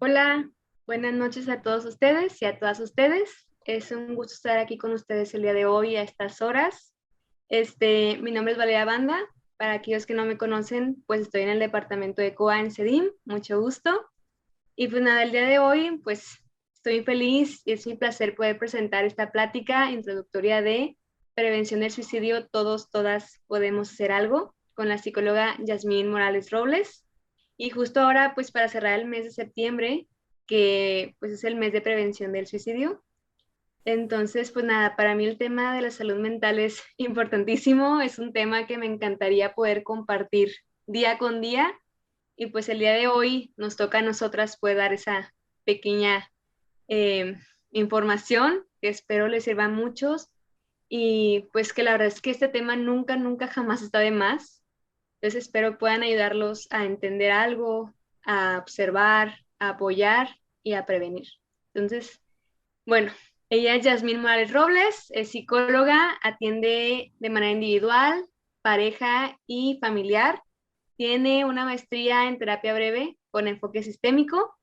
Hola, buenas noches a todos ustedes y a todas ustedes. Es un gusto estar aquí con ustedes el día de hoy a estas horas. Mi nombre es Valeria Banda. Para aquellos que no me conocen, pues estoy en el departamento de COA en CEDIM. Mucho gusto. Y pues nada, el día de hoy, pues estoy feliz y es mi placer poder presentar esta plática introductoria de prevención del suicidio. Todos, todas podemos hacer algo con la psicóloga Yasmín Morales Robles. Y justo ahora, pues para cerrar el mes de septiembre, que pues es el mes de prevención del suicidio. Entonces, pues nada, para mí el tema de la salud mental es importantísimo, es un tema que me encantaría poder compartir día con día y pues el día de hoy nos toca a nosotras poder dar esa pequeña eh, información que espero les sirva a muchos y pues que la verdad es que este tema nunca, nunca jamás está de más. Entonces espero puedan ayudarlos a entender algo, a observar, a apoyar y a prevenir. Entonces, bueno, ella es Yasmín Morales Robles, es psicóloga, atiende de manera individual, pareja y familiar. Tiene una maestría en terapia breve con enfoque sistémico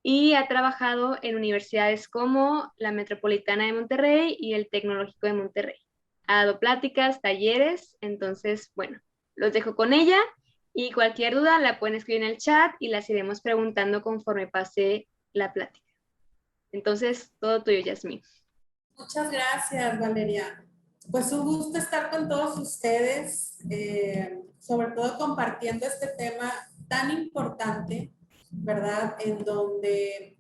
y ha trabajado en universidades como la Metropolitana de Monterrey y el Tecnológico de Monterrey. Ha dado pláticas, talleres, entonces, bueno, los dejo con ella y cualquier duda la pueden escribir en el chat y las iremos preguntando conforme pase la plática. Entonces, todo tuyo, Yasmín. Muchas gracias, Valeria. Pues un gusto estar con todos ustedes, sobre todo compartiendo este tema tan importante, ¿verdad? En donde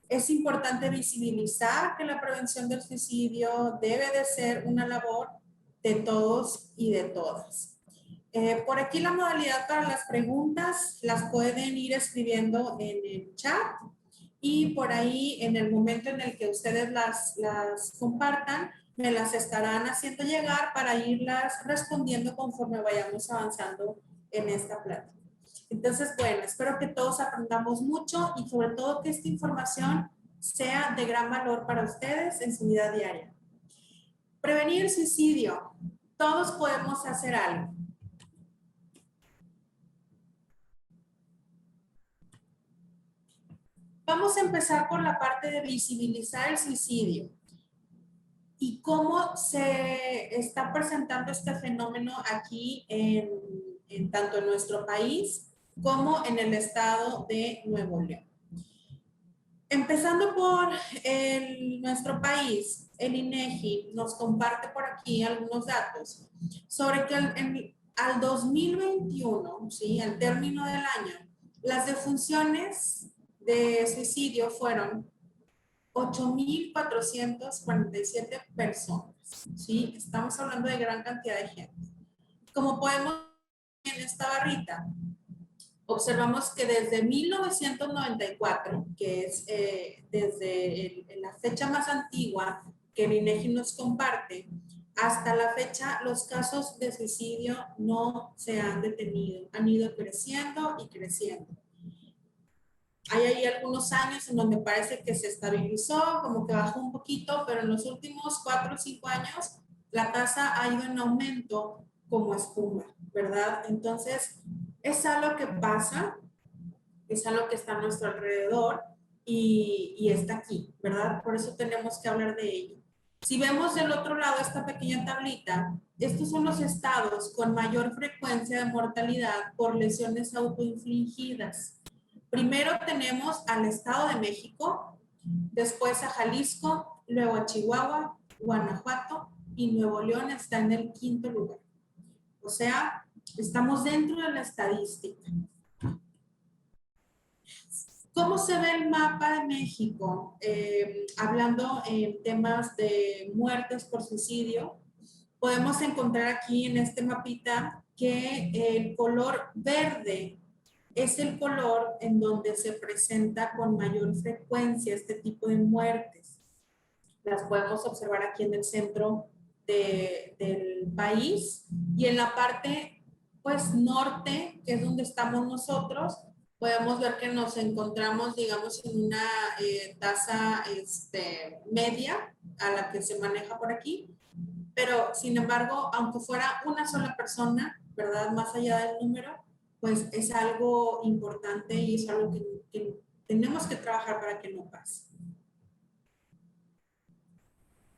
es importante visibilizar que la prevención del suicidio debe de ser una labor de todos y de todas. Por aquí la modalidad para las preguntas las pueden ir escribiendo en el chat y por ahí en el momento en el que ustedes las compartan, me las estarán haciendo llegar para irlas respondiendo conforme vayamos avanzando en esta plática. Entonces, bueno, espero que todos aprendamos mucho y sobre todo que esta información sea de gran valor para ustedes en su vida diaria. Prevenir el suicidio. Todos podemos hacer algo. Vamos a empezar por la parte de visibilizar el suicidio y cómo se está presentando este fenómeno aquí tanto en nuestro país como en el estado de Nuevo León. Empezando por nuestro país, el INEGI nos comparte por aquí algunos datos sobre que al 2021, ¿sí? Al término del año, las defunciones de suicidio fueron 8,447 personas, ¿sí? Estamos hablando de gran cantidad de gente. Como podemos ver en esta barrita, observamos que desde 1994, que es desde la fecha más antigua que el INEGI nos comparte, hasta la fecha los casos de suicidio no se han detenido, han ido creciendo y creciendo. Hay ahí algunos años en donde parece que se estabilizó, como que bajó un poquito, pero en los últimos 4 o 5 años la tasa ha ido en aumento como espuma, ¿verdad? Entonces, es algo que pasa, es algo que está a nuestro alrededor y está aquí, ¿verdad? Por eso tenemos que hablar de ello. Si vemos del otro lado esta pequeña tablita, estos son los estados con mayor frecuencia de mortalidad por lesiones autoinfligidas. Primero tenemos al Estado de México, después a Jalisco, luego a Chihuahua, Guanajuato y Nuevo León está en el 5º lugar. O sea, estamos dentro de la estadística. ¿Cómo se ve el mapa de México? Hablando en temas de muertes por suicidio, podemos encontrar aquí en este mapita que el color verde es el color en donde se presenta con mayor frecuencia este tipo de muertes. Las podemos observar aquí en el centro del país y en la parte pues norte, que es donde estamos nosotros, podemos ver que nos encontramos, digamos, en una tasa media a la que se maneja por aquí, pero sin embargo, aunque fuera una sola persona, ¿verdad? Más allá del número, pues es algo importante y es algo que Tenemos que trabajar para que no pase.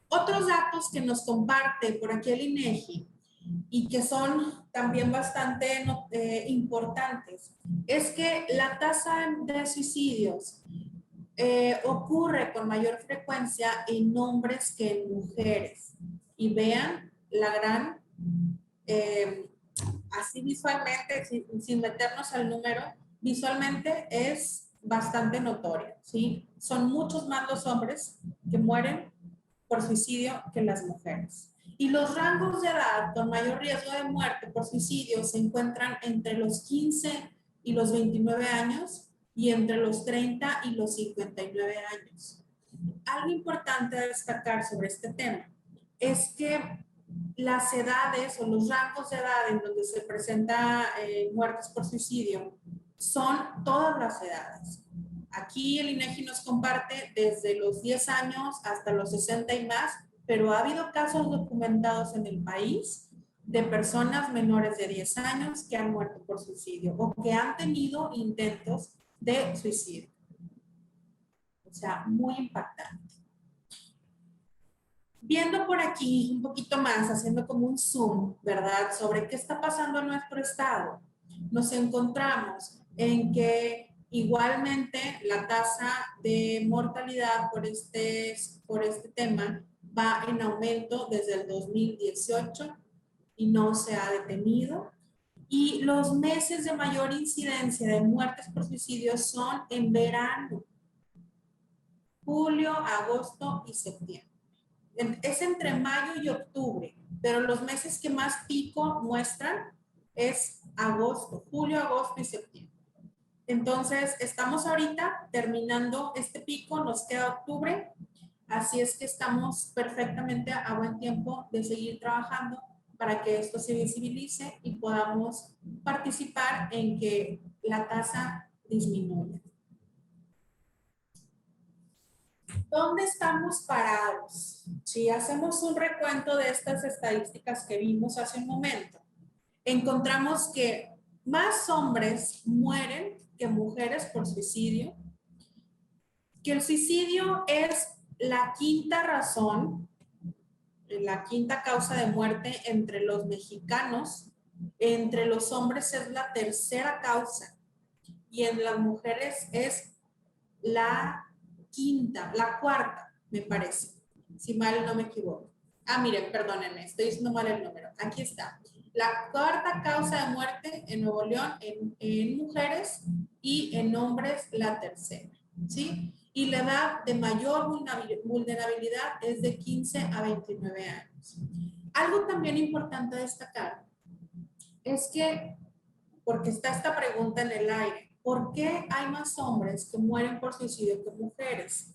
Otros datos que nos comparte por aquí el INEGI y que son también bastante importantes es que la tasa de suicidios ocurre con mayor frecuencia en hombres que en mujeres. Y vean la gran, así visualmente, sin meternos al número, visualmente es bastante notorio, ¿sí? Son muchos más los hombres que mueren por suicidio que las mujeres. Y los rangos de edad con mayor riesgo de muerte por suicidio se encuentran entre los 15 y los 29 años y entre los 30 y los 59 años. Algo importante a destacar sobre este tema es que las edades o los rangos de edad en donde se presenta muertes por suicidio son todas las edades. Aquí el INEGI nos comparte desde los 10 años hasta los 60 y más, pero ha habido casos documentados en el país de personas menores de 10 años que han muerto por suicidio o que han tenido intentos de suicidio. O sea, muy impactante. Viendo por aquí un poquito más, haciendo como un zoom, ¿verdad? Sobre qué está pasando en nuestro estado, nos encontramos en que igualmente la tasa de mortalidad por este tema va en aumento desde el 2018 y no se ha detenido. Y los meses de mayor incidencia de muertes por suicidio son en verano, julio, agosto y septiembre. Es entre mayo y octubre, pero los meses que más pico muestran es agosto, julio, agosto y septiembre. Entonces, estamos ahorita terminando este pico, nos queda octubre, así es que estamos perfectamente a buen tiempo de seguir trabajando para que esto se visibilice y podamos participar en que la tasa disminuya. ¿Dónde estamos parados? Si hacemos un recuento de estas estadísticas que vimos hace un momento, encontramos que más hombres mueren que mujeres por suicidio, que el suicidio es la quinta razón, la quinta causa de muerte entre los mexicanos, entre los hombres es la tercera causa y en las mujeres es la quinta, la cuarta, me parece, si mal no me equivoco. Ah, miren, perdónenme, estoy diciendo mal el número. Aquí está. La cuarta causa de muerte en Nuevo León en mujeres y en hombres la tercera, ¿sí? Y la edad de mayor vulnerabilidad es de 15 a 29 años. Algo también importante a destacar es que, porque está esta pregunta en el aire, ¿por qué hay más hombres que mueren por suicidio que mujeres?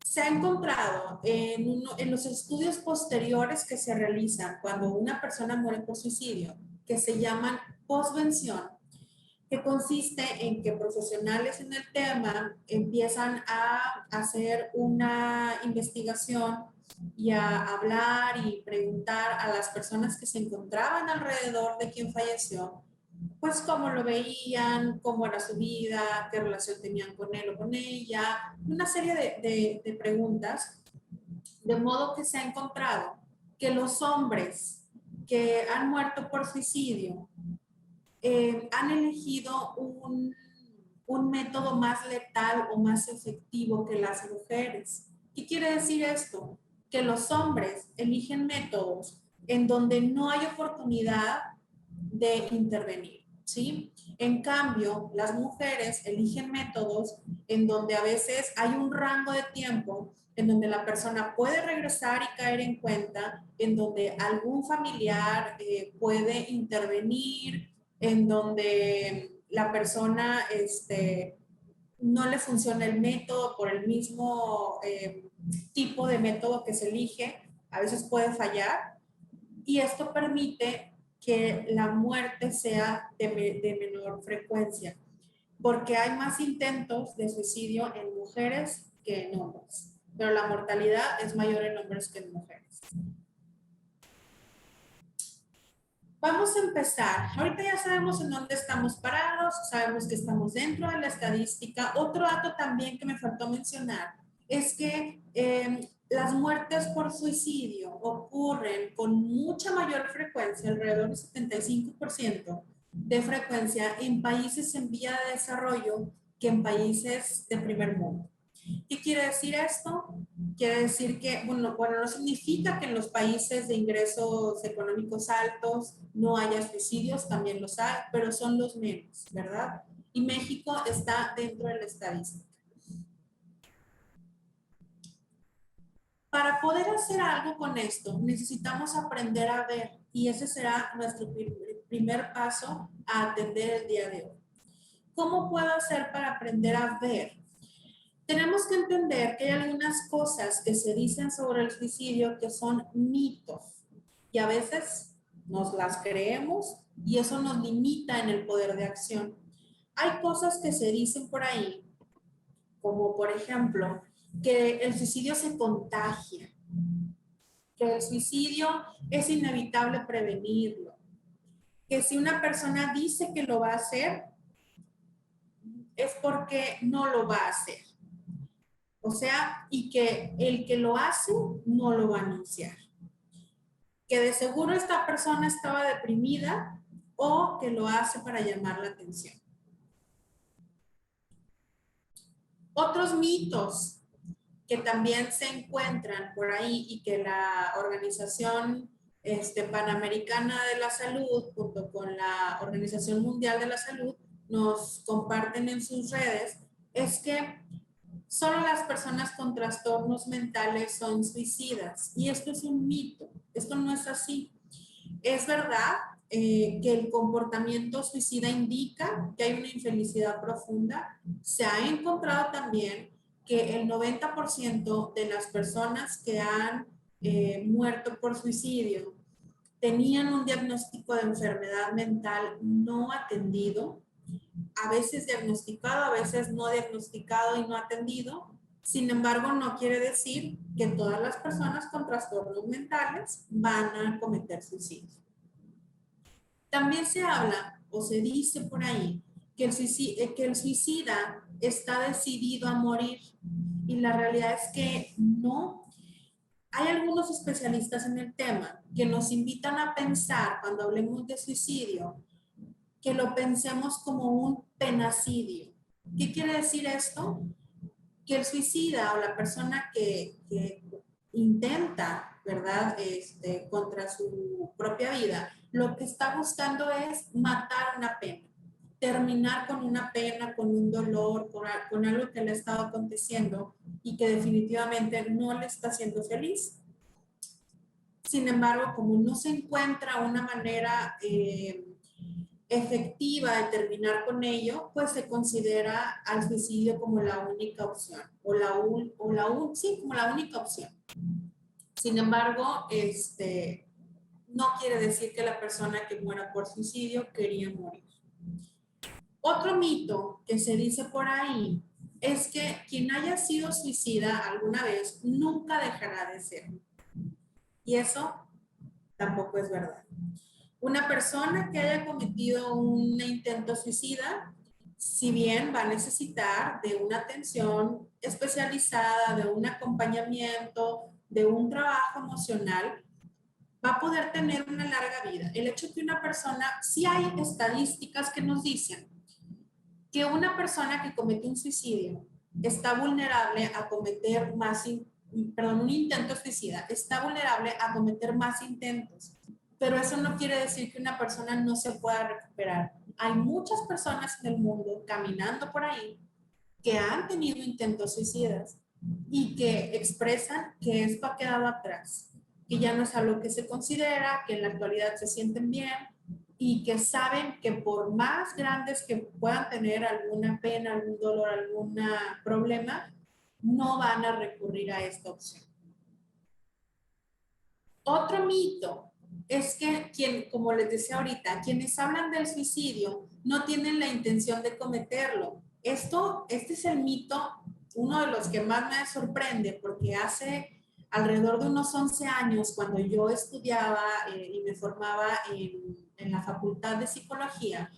Se ha encontrado en los estudios posteriores que se realizan cuando una persona muere por suicidio, que se llaman posvención, que consiste en que profesionales en el tema empiezan a hacer una investigación y a hablar y preguntar a las personas que se encontraban alrededor de quien falleció, pues cómo lo veían, cómo era su vida, qué relación tenían con él o con ella, una serie de preguntas, de modo que se ha encontrado que los hombres que han muerto por suicidio han elegido un método más letal o más efectivo que las mujeres. ¿Qué quiere decir esto? Que los hombres eligen métodos en donde no hay oportunidad de intervenir, ¿sí? En cambio, las mujeres eligen métodos en donde a veces hay un rango de tiempo en donde la persona puede regresar y caer en cuenta, en donde algún familiar puede intervenir, en donde la persona no le funciona el método por el mismo tipo de método que se elige, a veces puede fallar, y esto permite que la muerte sea de menor frecuencia, porque hay más intentos de suicidio en mujeres que en hombres, pero la mortalidad es mayor en hombres que en mujeres. Vamos a empezar. Ahorita ya sabemos en dónde estamos parados, sabemos que estamos dentro de la estadística. Otro dato también que me faltó mencionar es que las muertes por suicidio ocurren con mucha mayor frecuencia, alrededor del 75% de frecuencia en países en vía de desarrollo que en países de primer mundo. ¿Qué quiere decir esto? Quiere decir que, bueno, no significa que en los países de ingresos económicos altos no haya suicidios, también los hay, pero son los menos, ¿verdad? Y México está dentro de la estadística. Para poder hacer algo con esto, necesitamos aprender a ver, y ese será nuestro primer paso a atender el día de hoy. ¿Cómo puedo hacer para aprender a ver? Tenemos que entender que hay algunas cosas que se dicen sobre el suicidio que son mitos y a veces nos las creemos y eso nos limita en el poder de acción. Hay cosas que se dicen por ahí, como por ejemplo, que el suicidio se contagia, que el suicidio es inevitable prevenirlo, que si una persona dice que lo va a hacer, es porque no lo va a hacer. O sea, y que el que lo hace no lo va a anunciar. Que de seguro esta persona estaba deprimida o que lo hace para llamar la atención. Otros mitos que también se encuentran por ahí y que la Organización Panamericana de la Salud junto con la Organización Mundial de la Salud nos comparten en sus redes es que solo las personas con trastornos mentales son suicidas. Y esto es un mito. Esto no es así. Es verdad que el comportamiento suicida indica que hay una infelicidad profunda. Se ha encontrado también que el 90% de las personas que han muerto por suicidio tenían un diagnóstico de enfermedad mental no atendido, a veces diagnosticado, a veces no diagnosticado y no atendido. Sin embargo, no quiere decir que todas las personas con trastornos mentales van a cometer suicidio. También se habla o se dice por ahí que el suicida está decidido a morir y la realidad es que no. Hay algunos especialistas en el tema que nos invitan a pensar cuando hablemos de suicidio que lo pensemos como un penacidio. ¿Qué quiere decir esto? Que el suicida o la persona que intenta, ¿verdad? Contra su propia vida, lo que está buscando es matar una pena, terminar con una pena, con un dolor, con algo que le ha estado aconteciendo y que definitivamente no le está haciendo feliz. Sin embargo, como no se encuentra una manera efectiva de terminar con ello, pues se considera al suicidio como la única opción, como la única opción. Sin embargo, no quiere decir que la persona que muera por suicidio quería morir. Otro mito que se dice por ahí es que quien haya sido suicida alguna vez nunca dejará de ser. Y eso tampoco es verdad. Una persona que haya cometido un intento suicida, si bien va a necesitar de una atención especializada, de un acompañamiento, de un trabajo emocional, va a poder tener una larga vida. El hecho de que una persona, sí hay estadísticas que nos dicen que una persona que comete un suicidio está vulnerable a cometer un intento suicida, está vulnerable a cometer más intentos. Pero eso no quiere decir que una persona no se pueda recuperar. Hay muchas personas en el mundo caminando por ahí que han tenido intentos suicidas y que expresan que esto ha quedado atrás, que ya no es algo que se considera, que en la actualidad se sienten bien y que saben que por más grandes que puedan tener alguna pena, algún dolor, algún problema, no van a recurrir a esta opción. Otro mito es que como les decía ahorita, quienes hablan del suicidio no tienen la intención de cometerlo. Este es el mito, uno de los que más me sorprende, porque hace alrededor de unos 11 años, cuando yo estudiaba y me formaba en en la Facultad de Psicología,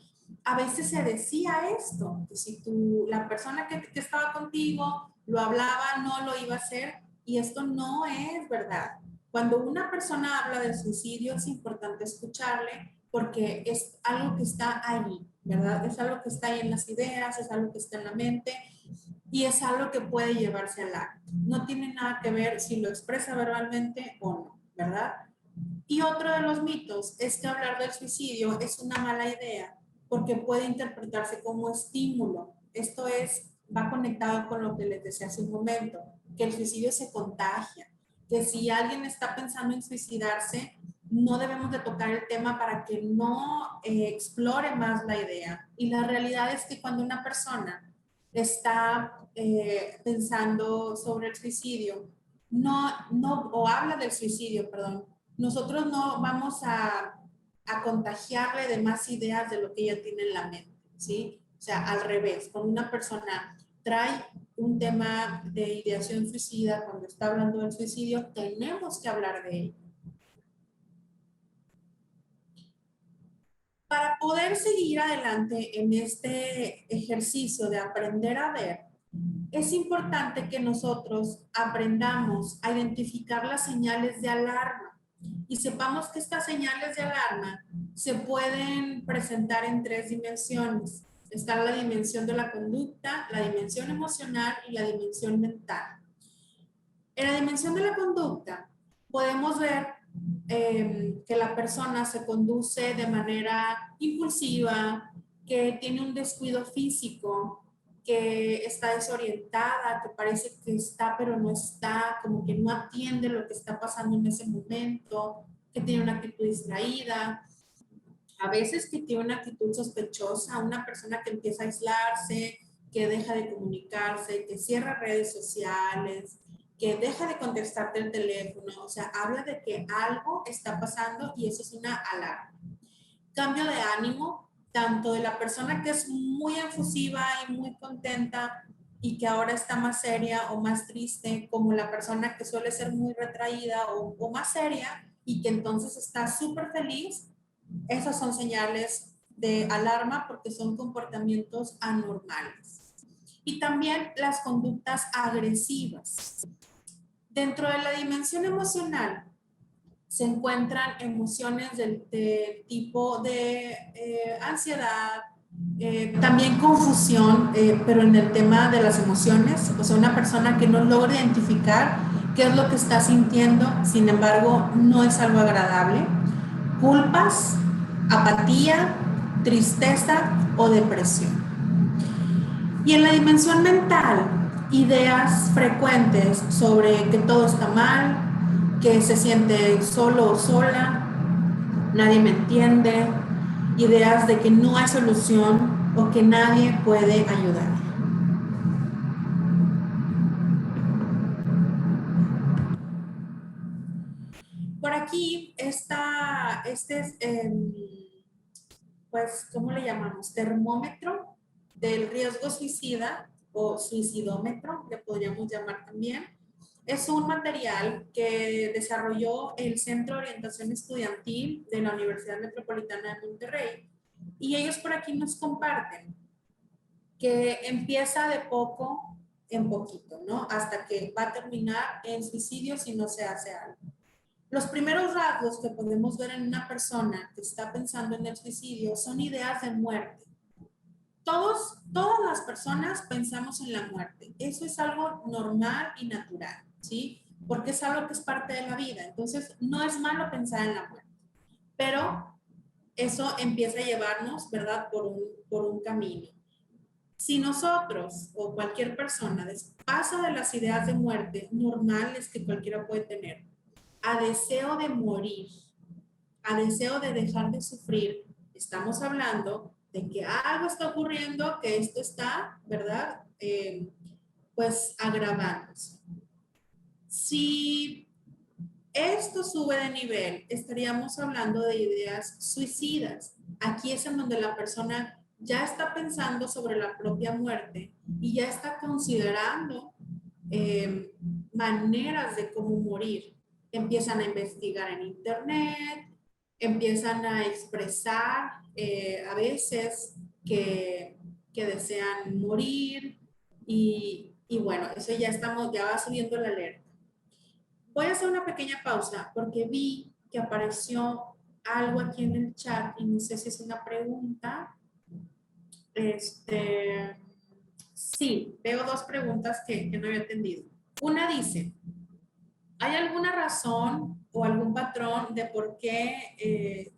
a veces se decía esto, que si la persona que estaba contigo lo hablaba, no lo iba a hacer, y esto no es verdad. Cuando una persona habla del suicidio es importante escucharle porque es algo que está ahí, ¿verdad? Es algo que está ahí en las ideas, es algo que está en la mente y es algo que puede llevarse al acto. No tiene nada que ver si lo expresa verbalmente o no, ¿verdad? Y otro de los mitos es que hablar del suicidio es una mala idea porque puede interpretarse como estímulo. Esto va conectado con lo que les decía hace un momento, que el suicidio se contagia, que si alguien está pensando en suicidarse, no debemos de tocar el tema para que no explore más la idea. Y la realidad es que cuando una persona está pensando sobre el suicidio, o habla del suicidio, perdón, nosotros no vamos a contagiarle de más ideas de lo que ella tiene en la mente, ¿sí? O sea, al revés, cuando una persona trae un tema de ideación suicida, cuando está hablando del suicidio, tenemos que hablar de ello. Para poder seguir adelante en este ejercicio de aprender a ver, es importante que nosotros aprendamos a identificar las señales de alarma y sepamos que estas señales de alarma se pueden presentar en 3 dimensiones. Está la dimensión de la conducta, la dimensión emocional y la dimensión mental. En la dimensión de la conducta podemos ver que la persona se conduce de manera impulsiva, que tiene un descuido físico, que está desorientada, que parece que está pero no está, como que no atiende lo que está pasando en ese momento, que tiene una actitud distraída, a veces que tiene una actitud sospechosa, una persona que empieza a aislarse, que deja de comunicarse, que cierra redes sociales, que deja de contestarte el teléfono, o sea, habla de que algo está pasando y eso es una alarma. Cambio de ánimo, tanto de la persona que es muy efusiva y muy contenta y que ahora está más seria o más triste, como la persona que suele ser muy retraída o más seria y que entonces está súper feliz. Esas son señales de alarma porque son comportamientos anormales. Y también las conductas agresivas. Dentro de la dimensión emocional se encuentran emociones del tipo de ansiedad, también confusión, pero en el tema de las emociones, o sea, una persona que no logra identificar qué es lo que está sintiendo, sin embargo, no es algo agradable. Culpas, apatía, tristeza o depresión. Y en la dimensión mental, ideas frecuentes sobre que todo está mal, que se siente solo o sola, nadie me entiende, ideas de que no hay solución o que nadie puede ayudar. Por aquí está pues, ¿cómo le llamamos? Termómetro del riesgo suicida o suicidómetro, le podríamos llamar también. Es un material que desarrolló el Centro de Orientación Estudiantil de la Universidad Metropolitana de Monterrey y ellos por aquí nos comparten que empieza de poco en poquito, ¿no? Hasta que va a terminar en suicidio si no se hace algo. Los primeros rasgos que podemos ver en una persona que está pensando en el suicidio son ideas de muerte. Todas las personas pensamos en la muerte. Eso es algo normal y natural, ¿sí? Porque es algo que es parte de la vida. Entonces, no es malo pensar en la muerte. Pero eso empieza a llevarnos, ¿verdad? Por un camino. Si nosotros o cualquier persona pasa de las ideas de muerte normales que cualquiera puede tener a deseo de morir, a deseo de dejar de sufrir, estamos hablando de que algo está ocurriendo, que esto está, ¿verdad? Pues agravándose. Si esto sube de nivel, estaríamos hablando de ideas suicidas. Aquí es en donde la persona ya está pensando sobre la propia muerte y ya está considerando maneras de cómo morir. Empiezan a investigar en internet, empiezan a expresar a veces que desean morir y bueno, eso ya va subiendo la alerta. Voy a hacer una pequeña pausa porque vi que apareció algo aquí en el chat y no sé si es una pregunta. Sí, veo dos preguntas que no había atendido. Una dice, ¿hay alguna razón o algún patrón de por qué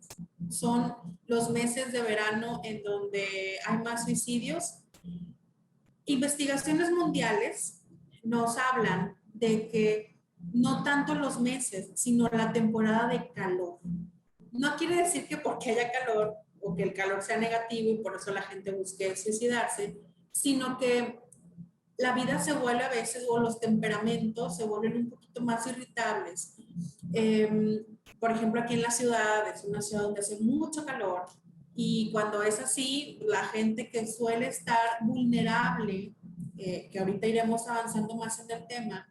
son los meses de verano en donde hay más suicidios? Investigaciones mundiales nos hablan de que no tanto los meses, sino la temporada de calor. No quiere decir que porque haya calor o que el calor sea negativo y por eso la gente busque suicidarse, sino que la vida se vuelve a veces, o los temperamentos se vuelven un poquito más irritables. Por ejemplo, aquí en la ciudad, es una ciudad donde hace mucho calor y cuando es así, la gente que suele estar vulnerable, que ahorita iremos avanzando más en el tema,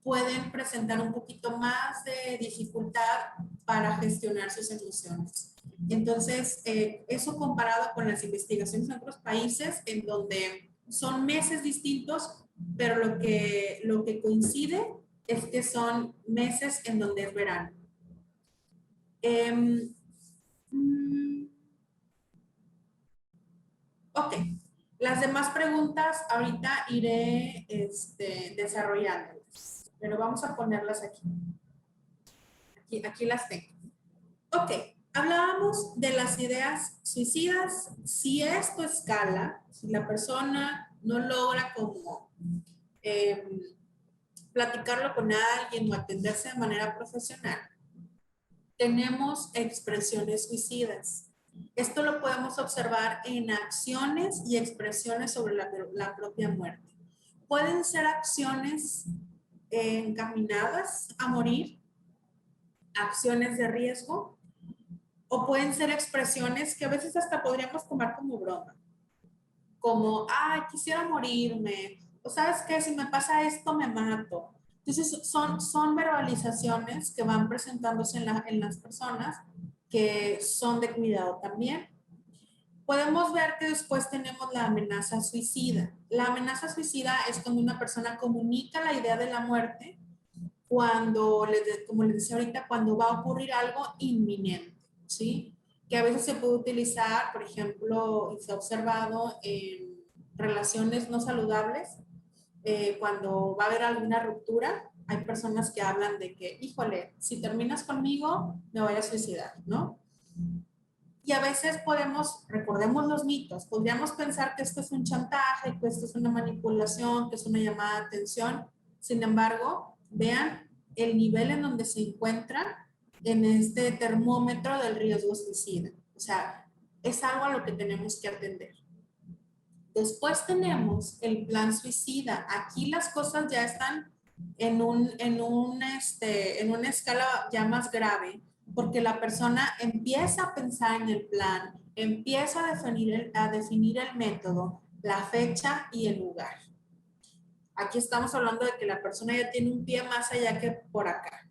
pueden presentar un poquito más de dificultad para gestionar sus emociones. Entonces, eso comparado con las investigaciones en otros países, en donde son meses distintos, pero lo que coincide es que son meses en donde es verano. Ok, las demás preguntas ahorita iré desarrollándolas, pero vamos a ponerlas aquí. Aquí las tengo. Ok, hablábamos de las ideas suicidas. Si esto escala, si la persona no logra como platicarlo con alguien o atenderse de manera profesional, tenemos expresiones suicidas. Esto lo podemos observar en acciones y expresiones sobre la propia muerte. Pueden ser acciones encaminadas a morir, acciones de riesgo, o pueden ser expresiones que a veces hasta podríamos tomar como broma, como, ay, quisiera morirme, o sabes qué, si me pasa esto me mato. Entonces son verbalizaciones que van presentándose en las personas que son de cuidado también. Podemos ver que después tenemos la amenaza suicida. La amenaza suicida es cuando una persona comunica la idea de la muerte cuando, como les decía ahorita, cuando va a ocurrir algo inminente, ¿sí? Que a veces se puede utilizar, por ejemplo, y se ha observado en relaciones no saludables, cuando va a haber alguna ruptura, hay personas que hablan de que, híjole, si terminas conmigo, me voy a suicidar, ¿no? Y a veces recordemos los mitos, podríamos pensar que esto es un chantaje, que esto es una manipulación, que es una llamada de atención. Sin embargo, vean el nivel en donde se encuentra en este termómetro del riesgo suicida. O sea, es algo a lo que tenemos que atender. Después tenemos el plan suicida. Aquí las cosas ya están en una escala ya más grave, porque la persona empieza a pensar en el plan, empieza a definir el método, la fecha y el lugar. Aquí estamos hablando de que la persona ya tiene un pie más allá que por acá.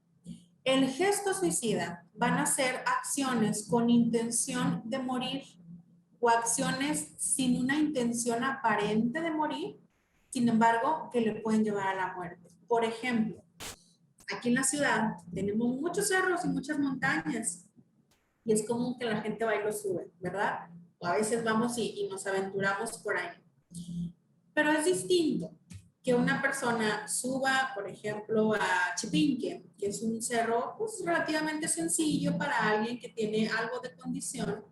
El gesto suicida van a ser acciones con intención de morir o acciones sin una intención aparente de morir, sin embargo, que le pueden llevar a la muerte. Por ejemplo, aquí en la ciudad tenemos muchos cerros y muchas montañas y es común que la gente va y los sube, ¿verdad? O a veces vamos y nos aventuramos por ahí. Pero es distinto que una persona suba, por ejemplo, a Chipinque, que es un cerro pues, relativamente sencillo para alguien que tiene algo de condición,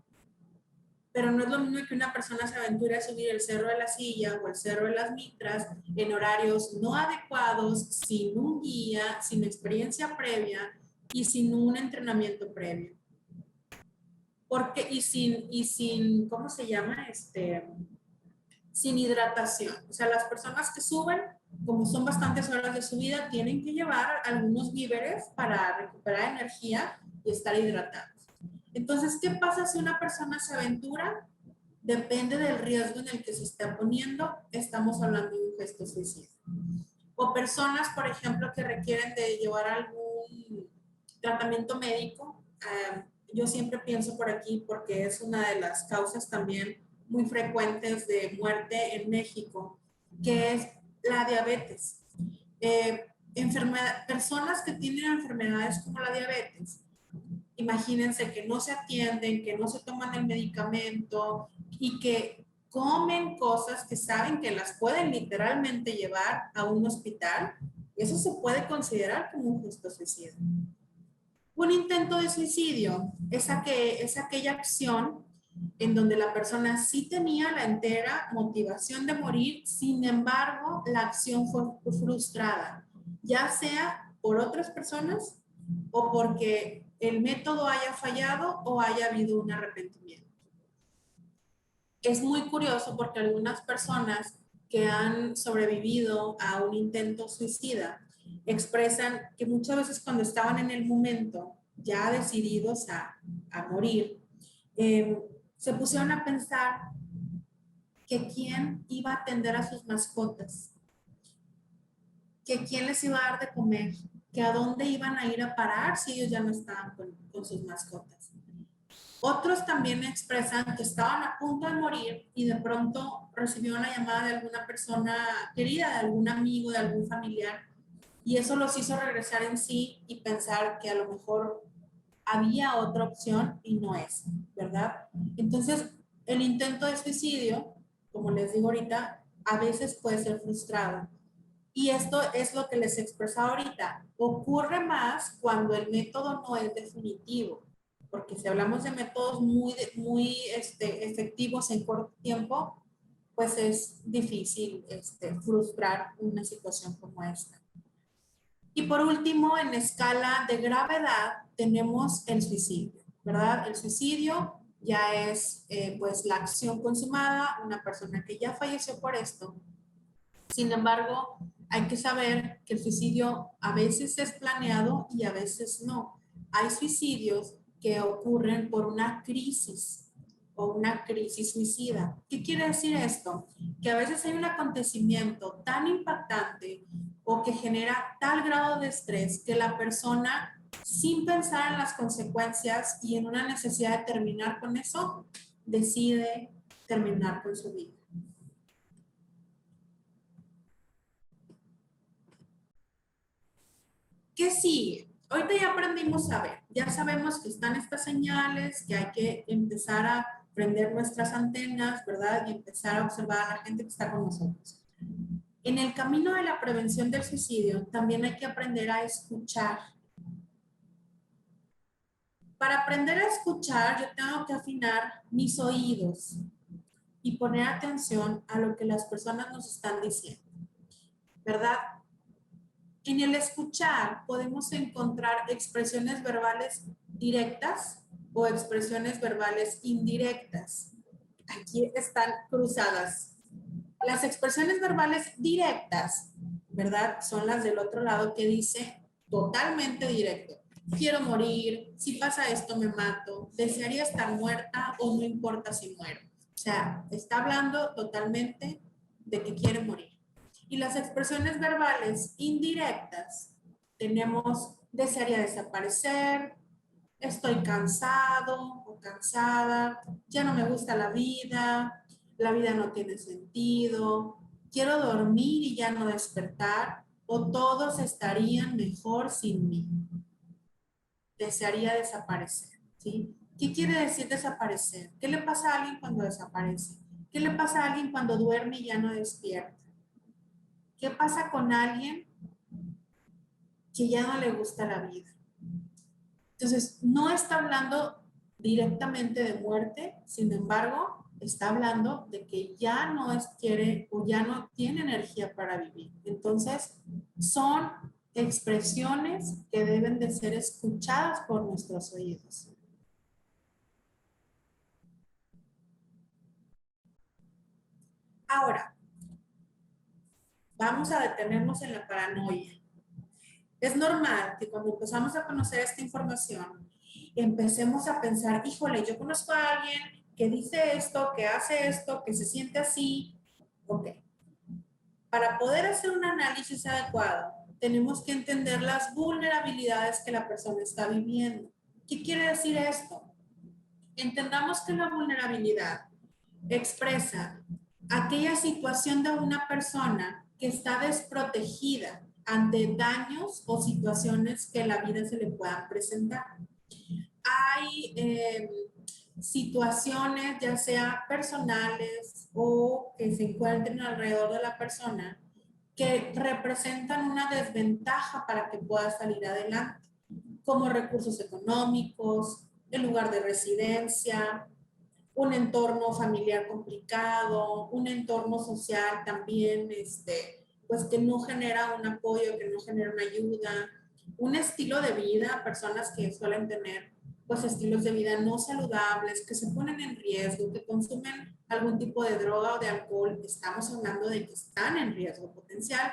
pero no es lo mismo que una persona se aventure a subir el Cerro de la Silla o el Cerro de las Mitras en horarios no adecuados, sin un guía, sin experiencia previa y sin un entrenamiento previo. Porque, y sin ¿cómo se llama? Sin hidratación. O sea, las personas que suben, como son bastantes horas de subida, tienen que llevar algunos víveres para recuperar energía y estar hidratados. Entonces, ¿qué pasa si una persona se aventura? Depende del riesgo en el que se está poniendo, estamos hablando de un gesto suicida. O personas, por ejemplo, que requieren de llevar algún tratamiento médico yo siempre pienso por aquí porque es una de las causas también muy frecuentes de muerte en México, que es la diabetes. Personas que tienen enfermedades como la diabetes, imagínense que no se atienden, que no se toman el medicamento y que comen cosas que saben que las pueden literalmente llevar a un hospital, eso se puede considerar como un justo suicidio. Un intento de suicidio es aquella acción en donde la persona sí tenía la entera motivación de morir, sin embargo, la acción fue frustrada, ya sea por otras personas o porque el método haya fallado o haya habido un arrepentimiento. Es muy curioso porque algunas personas que han sobrevivido a un intento suicida expresan que muchas veces cuando estaban en el momento ya decididos a morir, se pusieron a pensar que quién iba a atender a sus mascotas, que quién les iba a dar de comer, que a dónde iban a ir a parar si ellos ya no estaban con sus mascotas. Otros también expresan que estaban a punto de morir y de pronto recibieron una llamada de alguna persona querida, de algún amigo, de algún familiar, y eso los hizo regresar en sí y pensar que a lo mejor había otra opción y no es, ¿verdad? Entonces, el intento de suicidio, como les digo ahorita, a veces puede ser frustrado. Y esto es lo que les expresaba ahorita. Ocurre más cuando el método no es definitivo, porque si hablamos de métodos muy efectivos en corto tiempo, pues es difícil frustrar una situación como esta. Y por último, en escala de gravedad, tenemos el suicidio, ¿verdad? El suicidio ya es pues la acción consumada, una persona que ya falleció por esto. Sin embargo, hay que saber que el suicidio a veces es planeado y a veces no. Hay suicidios que ocurren por una crisis o una crisis suicida. ¿Qué quiere decir esto? Que a veces hay un acontecimiento tan impactante o que genera tal grado de estrés que la persona, sin pensar en las consecuencias y en una necesidad de terminar con eso, decide terminar con su vida. ¿Qué sigue? Ahorita ya aprendimos a ver, ya sabemos que están estas señales, que hay que empezar a prender nuestras antenas, ¿verdad? Y empezar a observar a la gente que está con nosotros. En el camino de la prevención del suicidio, también hay que aprender a escuchar. Para aprender a escuchar, yo tengo que afinar mis oídos y poner atención a lo que las personas nos están diciendo, ¿verdad? En el escuchar podemos encontrar expresiones verbales directas o expresiones verbales indirectas. Aquí están cruzadas. Las expresiones verbales directas, ¿verdad? Son las del otro lado que dice totalmente directo. Quiero morir, si pasa esto me mato, desearía estar muerta o no importa si muero. O sea, está hablando totalmente de que quiere morir. Y las expresiones verbales indirectas, tenemos desearía desaparecer, estoy cansado o cansada, ya no me gusta la vida no tiene sentido, quiero dormir y ya no despertar, o todos estarían mejor sin mí. Desearía desaparecer, ¿sí? ¿Qué quiere decir desaparecer? ¿Qué le pasa a alguien cuando desaparece? ¿Qué le pasa a alguien cuando duerme y ya no despierta? ¿Qué pasa con alguien que ya no le gusta la vida? Entonces, no está hablando directamente de muerte, sin embargo, está hablando de que ya no quiere o ya no tiene energía para vivir. Entonces, son expresiones que deben de ser escuchadas por nuestros oídos. Ahora, vamos a detenernos en la paranoia. Es normal que cuando empezamos a conocer esta información, empecemos a pensar, híjole, yo conozco a alguien que dice esto, que hace esto, que se siente así. Ok. Para poder hacer un análisis adecuado, tenemos que entender las vulnerabilidades que la persona está viviendo. ¿Qué quiere decir esto? Entendamos que la vulnerabilidad expresa aquella situación de una persona que está desprotegida ante daños o situaciones que en la vida se le puedan presentar. Hay situaciones, ya sea personales o que se encuentren alrededor de la persona, que representan una desventaja para que pueda salir adelante, como recursos económicos, el lugar de residencia, un entorno familiar complicado, un entorno social también, pues que no genera un apoyo, que no genera una ayuda, un estilo de vida, personas que suelen tener pues estilos de vida no saludables, que se ponen en riesgo, que consumen algún tipo de droga o de alcohol, estamos hablando de que están en riesgo potencial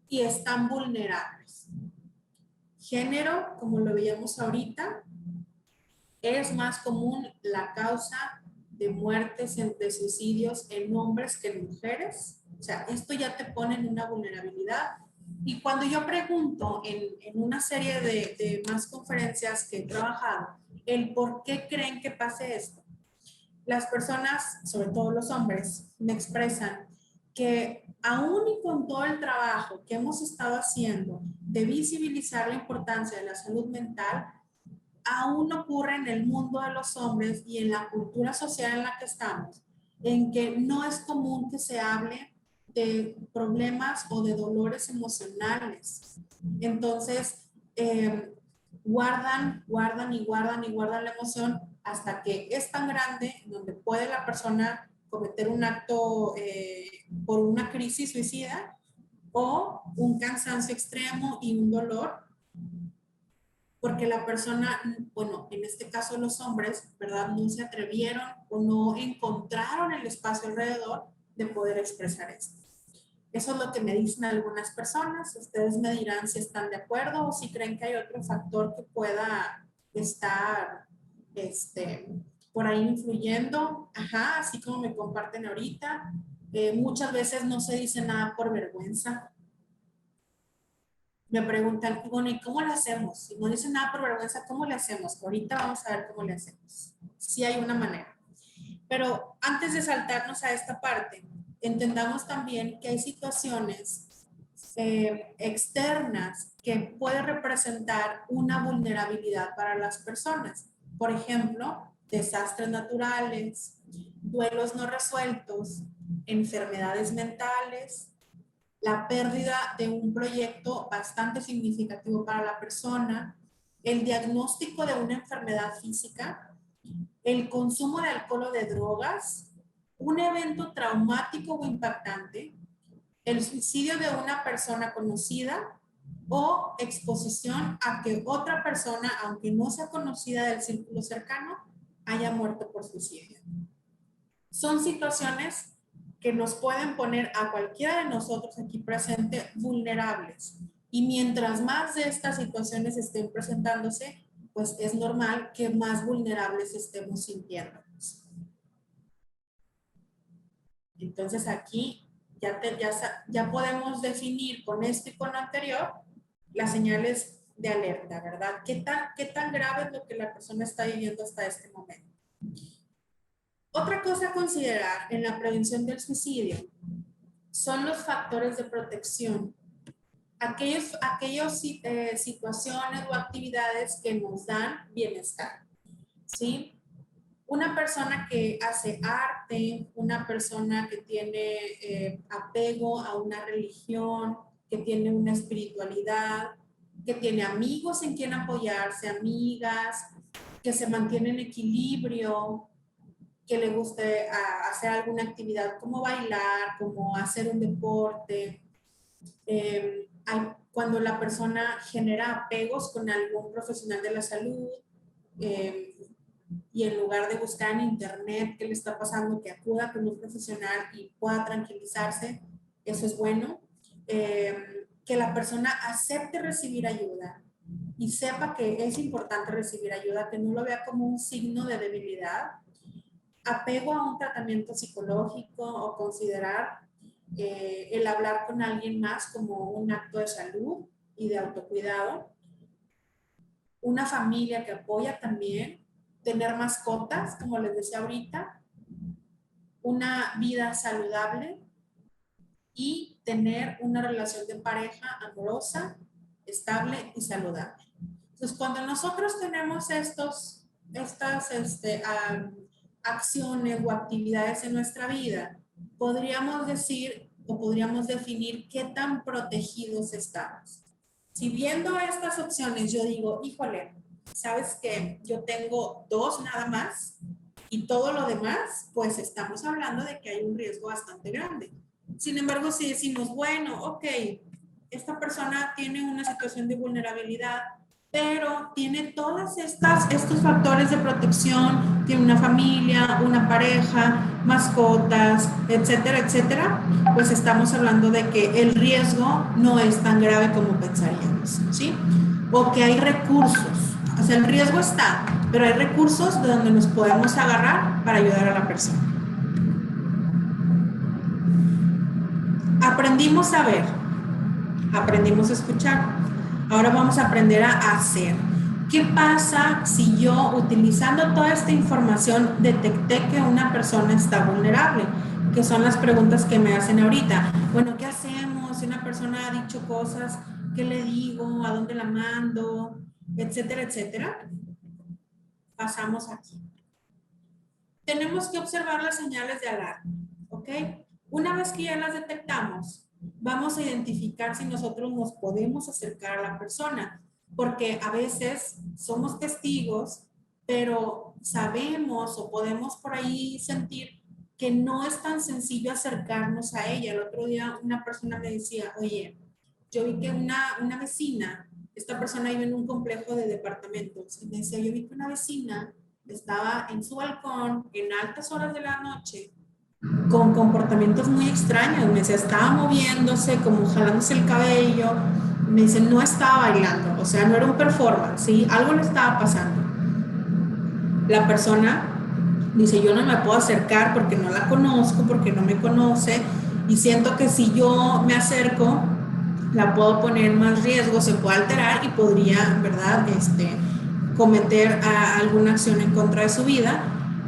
y están vulnerables. Género, como lo veíamos ahorita, es más común la causa de muertes, de suicidios en hombres que en mujeres. O sea, esto ya te pone en una vulnerabilidad. Y cuando yo pregunto en una serie de más conferencias que he trabajado, el por qué creen que pase esto, las personas, sobre todo los hombres, me expresan que aún y con todo el trabajo que hemos estado haciendo de visibilizar la importancia de la salud mental, aún ocurre en el mundo de los hombres y en la cultura social en la que estamos, en que no es común que se hable de problemas o de dolores emocionales. Entonces, guardan la emoción hasta que es tan grande donde puede la persona cometer un acto por una crisis suicida o un cansancio extremo y un dolor porque la persona, bueno, en este caso los hombres, ¿verdad? No se atrevieron o no encontraron el espacio alrededor de poder expresar esto. Eso es lo que me dicen algunas personas. Ustedes me dirán si están de acuerdo o si creen que hay otro factor que pueda estar por ahí influyendo. Ajá, así como me comparten ahorita. Muchas veces no se dice nada por vergüenza. Me preguntan, bueno, ¿y cómo lo hacemos? Si no dicen nada por vergüenza, ¿cómo le hacemos? Ahorita vamos a ver cómo le hacemos. Sí hay una manera. Pero antes de saltarnos a esta parte, entendamos también que hay situaciones externas que pueden representar una vulnerabilidad para las personas. Por ejemplo, desastres naturales, duelos no resueltos, enfermedades mentales, la pérdida de un proyecto bastante significativo para la persona, el diagnóstico de una enfermedad física, el consumo de alcohol o de drogas, un evento traumático o impactante, el suicidio de una persona conocida o exposición a que otra persona, aunque no sea conocida del círculo cercano, haya muerto por suicidio. Son situaciones que nos pueden poner a cualquiera de nosotros aquí presente vulnerables. Y mientras más de estas situaciones estén presentándose, pues es normal que más vulnerables estemos sintiéndonos. Entonces aquí ya podemos definir con esto y con lo anterior las señales de alerta, ¿verdad? ¿Qué tan grave es lo que la persona está viviendo hasta este momento? Otra cosa a considerar en la prevención del suicidio son los factores de protección. Aquellas situaciones o actividades que nos dan bienestar, ¿sí? Una persona que hace arte, una persona que tiene apego a una religión, que tiene una espiritualidad, que tiene amigos en quien apoyarse, amigas, que se mantiene en equilibrio, que le guste hacer alguna actividad como bailar, como hacer un deporte. Cuando la persona genera apegos con algún profesional de la salud y en lugar de buscar en internet qué le está pasando, que acuda con un profesional y pueda tranquilizarse, eso es bueno. Que la persona acepte recibir ayuda y sepa que es importante recibir ayuda, que no lo vea como un signo de debilidad. Apego a un tratamiento psicológico o considerar el hablar con alguien más como un acto de salud y de autocuidado. una familia que apoya también, tener mascotas, como les decía ahorita, una vida saludable y tener una relación de pareja amorosa, estable y saludable. Entonces, cuando nosotros tenemos estas acciones o actividades en nuestra vida, podríamos decir o podríamos definir qué tan protegidos estamos. Si viendo estas opciones yo digo, híjole, ¿sabes qué? Yo tengo 2 nada más y todo lo demás, pues estamos hablando de que hay un riesgo bastante grande. Sin embargo, si decimos, bueno, ok, esta persona tiene una situación de vulnerabilidad, pero tiene todos estos factores de protección, tiene una familia, una pareja, mascotas, etcétera, etcétera, pues estamos hablando de que el riesgo no es tan grave como pensaríamos, ¿sí? O que hay recursos, o sea, el riesgo está, pero hay recursos de donde nos podemos agarrar para ayudar a la persona. Aprendimos a ver, aprendimos a escuchar. Ahora vamos a aprender a hacer. ¿Qué pasa si yo, utilizando toda esta información, detecté que una persona está vulnerable? Que son las preguntas que me hacen ahorita. Bueno, ¿qué hacemos si una persona ha dicho cosas? ¿Qué le digo? ¿A dónde la mando? Etcétera, etcétera. Pasamos aquí. Tenemos que observar las señales de alarma, ¿ok? Una vez que ya las detectamos, vamos a identificar si nosotros nos podemos acercar a la persona, porque a veces somos testigos, pero sabemos o podemos por ahí sentir que no es tan sencillo acercarnos a ella. El otro día una persona me decía, oye, yo vi que una vecina, esta persona vive en un complejo de departamentos, y me decía, yo vi que una vecina estaba en su balcón en altas horas de la noche con comportamientos muy extraños. Me decía, estaba moviéndose, como jalándose el cabello. Me dice, no estaba bailando, o sea, no era un performance, ¿sí? Algo le estaba pasando. La persona dice, yo no me puedo acercar porque no la conozco, porque no me conoce, y siento que si yo me acerco, la puedo poner en más riesgo, se puede alterar y podría, ¿verdad?, cometer alguna acción en contra de su vida.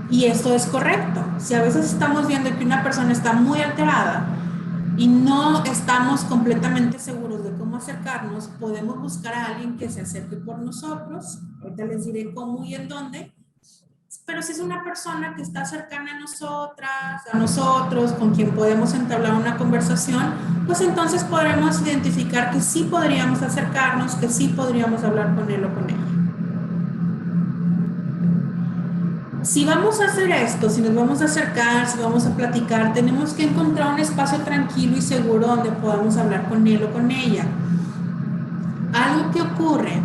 Y esto es correcto. Si a veces estamos viendo que una persona está muy alterada y no estamos completamente seguros de cómo acercarnos, podemos buscar a alguien que se acerque por nosotros. Ahorita les diré cómo y en dónde. Pero si es una persona que está cercana a nosotras, a nosotros, con quien podemos entablar una conversación, pues entonces podremos identificar que sí podríamos acercarnos, que sí podríamos hablar con él o con ella. Si vamos a hacer esto, si nos vamos a acercar, si vamos a platicar, tenemos que encontrar un espacio tranquilo y seguro donde podamos hablar con él o con ella. Algo que ocurre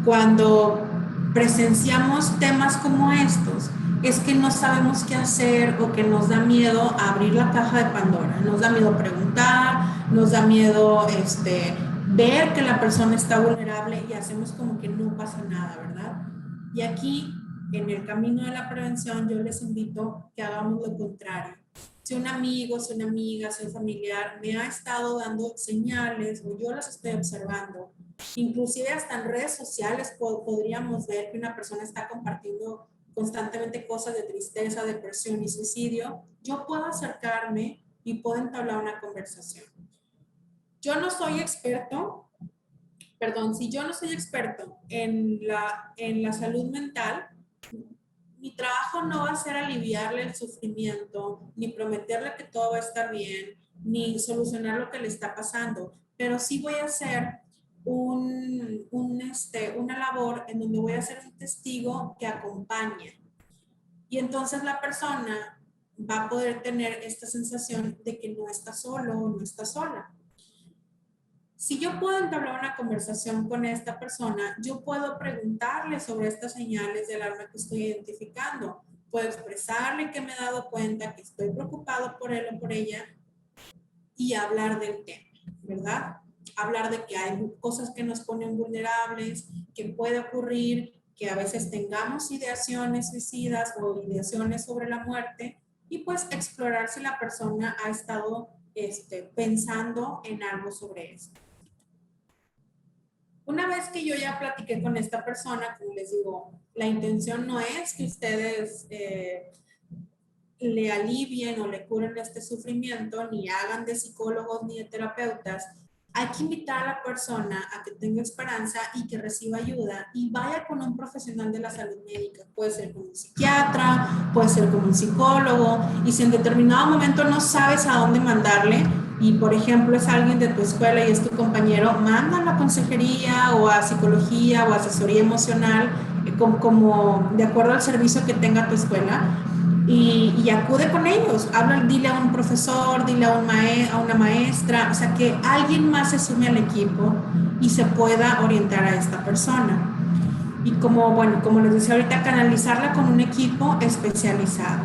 cuando presenciamos temas como estos es que no sabemos qué hacer o que nos da miedo abrir la caja de Pandora. Nos da miedo preguntar, nos da miedo ver que la persona está vulnerable y hacemos como que no pasa nada, ¿verdad? Y aquí, en el camino de la prevención, yo les invito que hagamos lo contrario. Si un amigo, si una amiga, si un familiar me ha estado dando señales o yo las estoy observando, inclusive hasta en redes sociales podríamos ver que una persona está compartiendo constantemente cosas de tristeza, depresión y suicidio, yo puedo acercarme y puedo entablar una conversación. Yo no soy experto, si yo no soy experto en la salud mental, mi trabajo no va a ser aliviarle el sufrimiento, ni prometerle que todo va a estar bien, ni solucionar lo que le está pasando, pero sí voy a hacer una labor en donde voy a ser un testigo que acompañe. Y entonces la persona va a poder tener esta sensación de que no está solo o no está sola. Si yo puedo entablar una conversación con esta persona, yo puedo preguntarle sobre estas señales de alarma que estoy identificando. Puedo expresarle que me he dado cuenta, que estoy preocupado por él o por ella y hablar del tema, ¿verdad? Hablar de que hay cosas que nos ponen vulnerables, que puede ocurrir, que a veces tengamos ideaciones suicidas o ideaciones sobre la muerte y pues explorar si la persona ha estado pensando en algo sobre esto. Una vez que yo ya platiqué con esta persona, como les digo, la intención no es que ustedes le alivien o le curen este sufrimiento, ni hagan de psicólogos ni de terapeutas. Hay que invitar a la persona a que tenga esperanza y que reciba ayuda y vaya con un profesional de la salud médica. Puede ser con un psiquiatra, puede ser con un psicólogo, y si en determinado momento no sabes a dónde mandarle, y por ejemplo es alguien de tu escuela y es tu compañero, manda a la consejería o a psicología o a asesoría emocional, como de acuerdo al servicio que tenga tu escuela, y acude con ellos, habla, dile a un profesor, dile a una maestra, o sea, que alguien más se sume al equipo y se pueda orientar a esta persona. Y como les decía ahorita, canalizarla con un equipo especializado.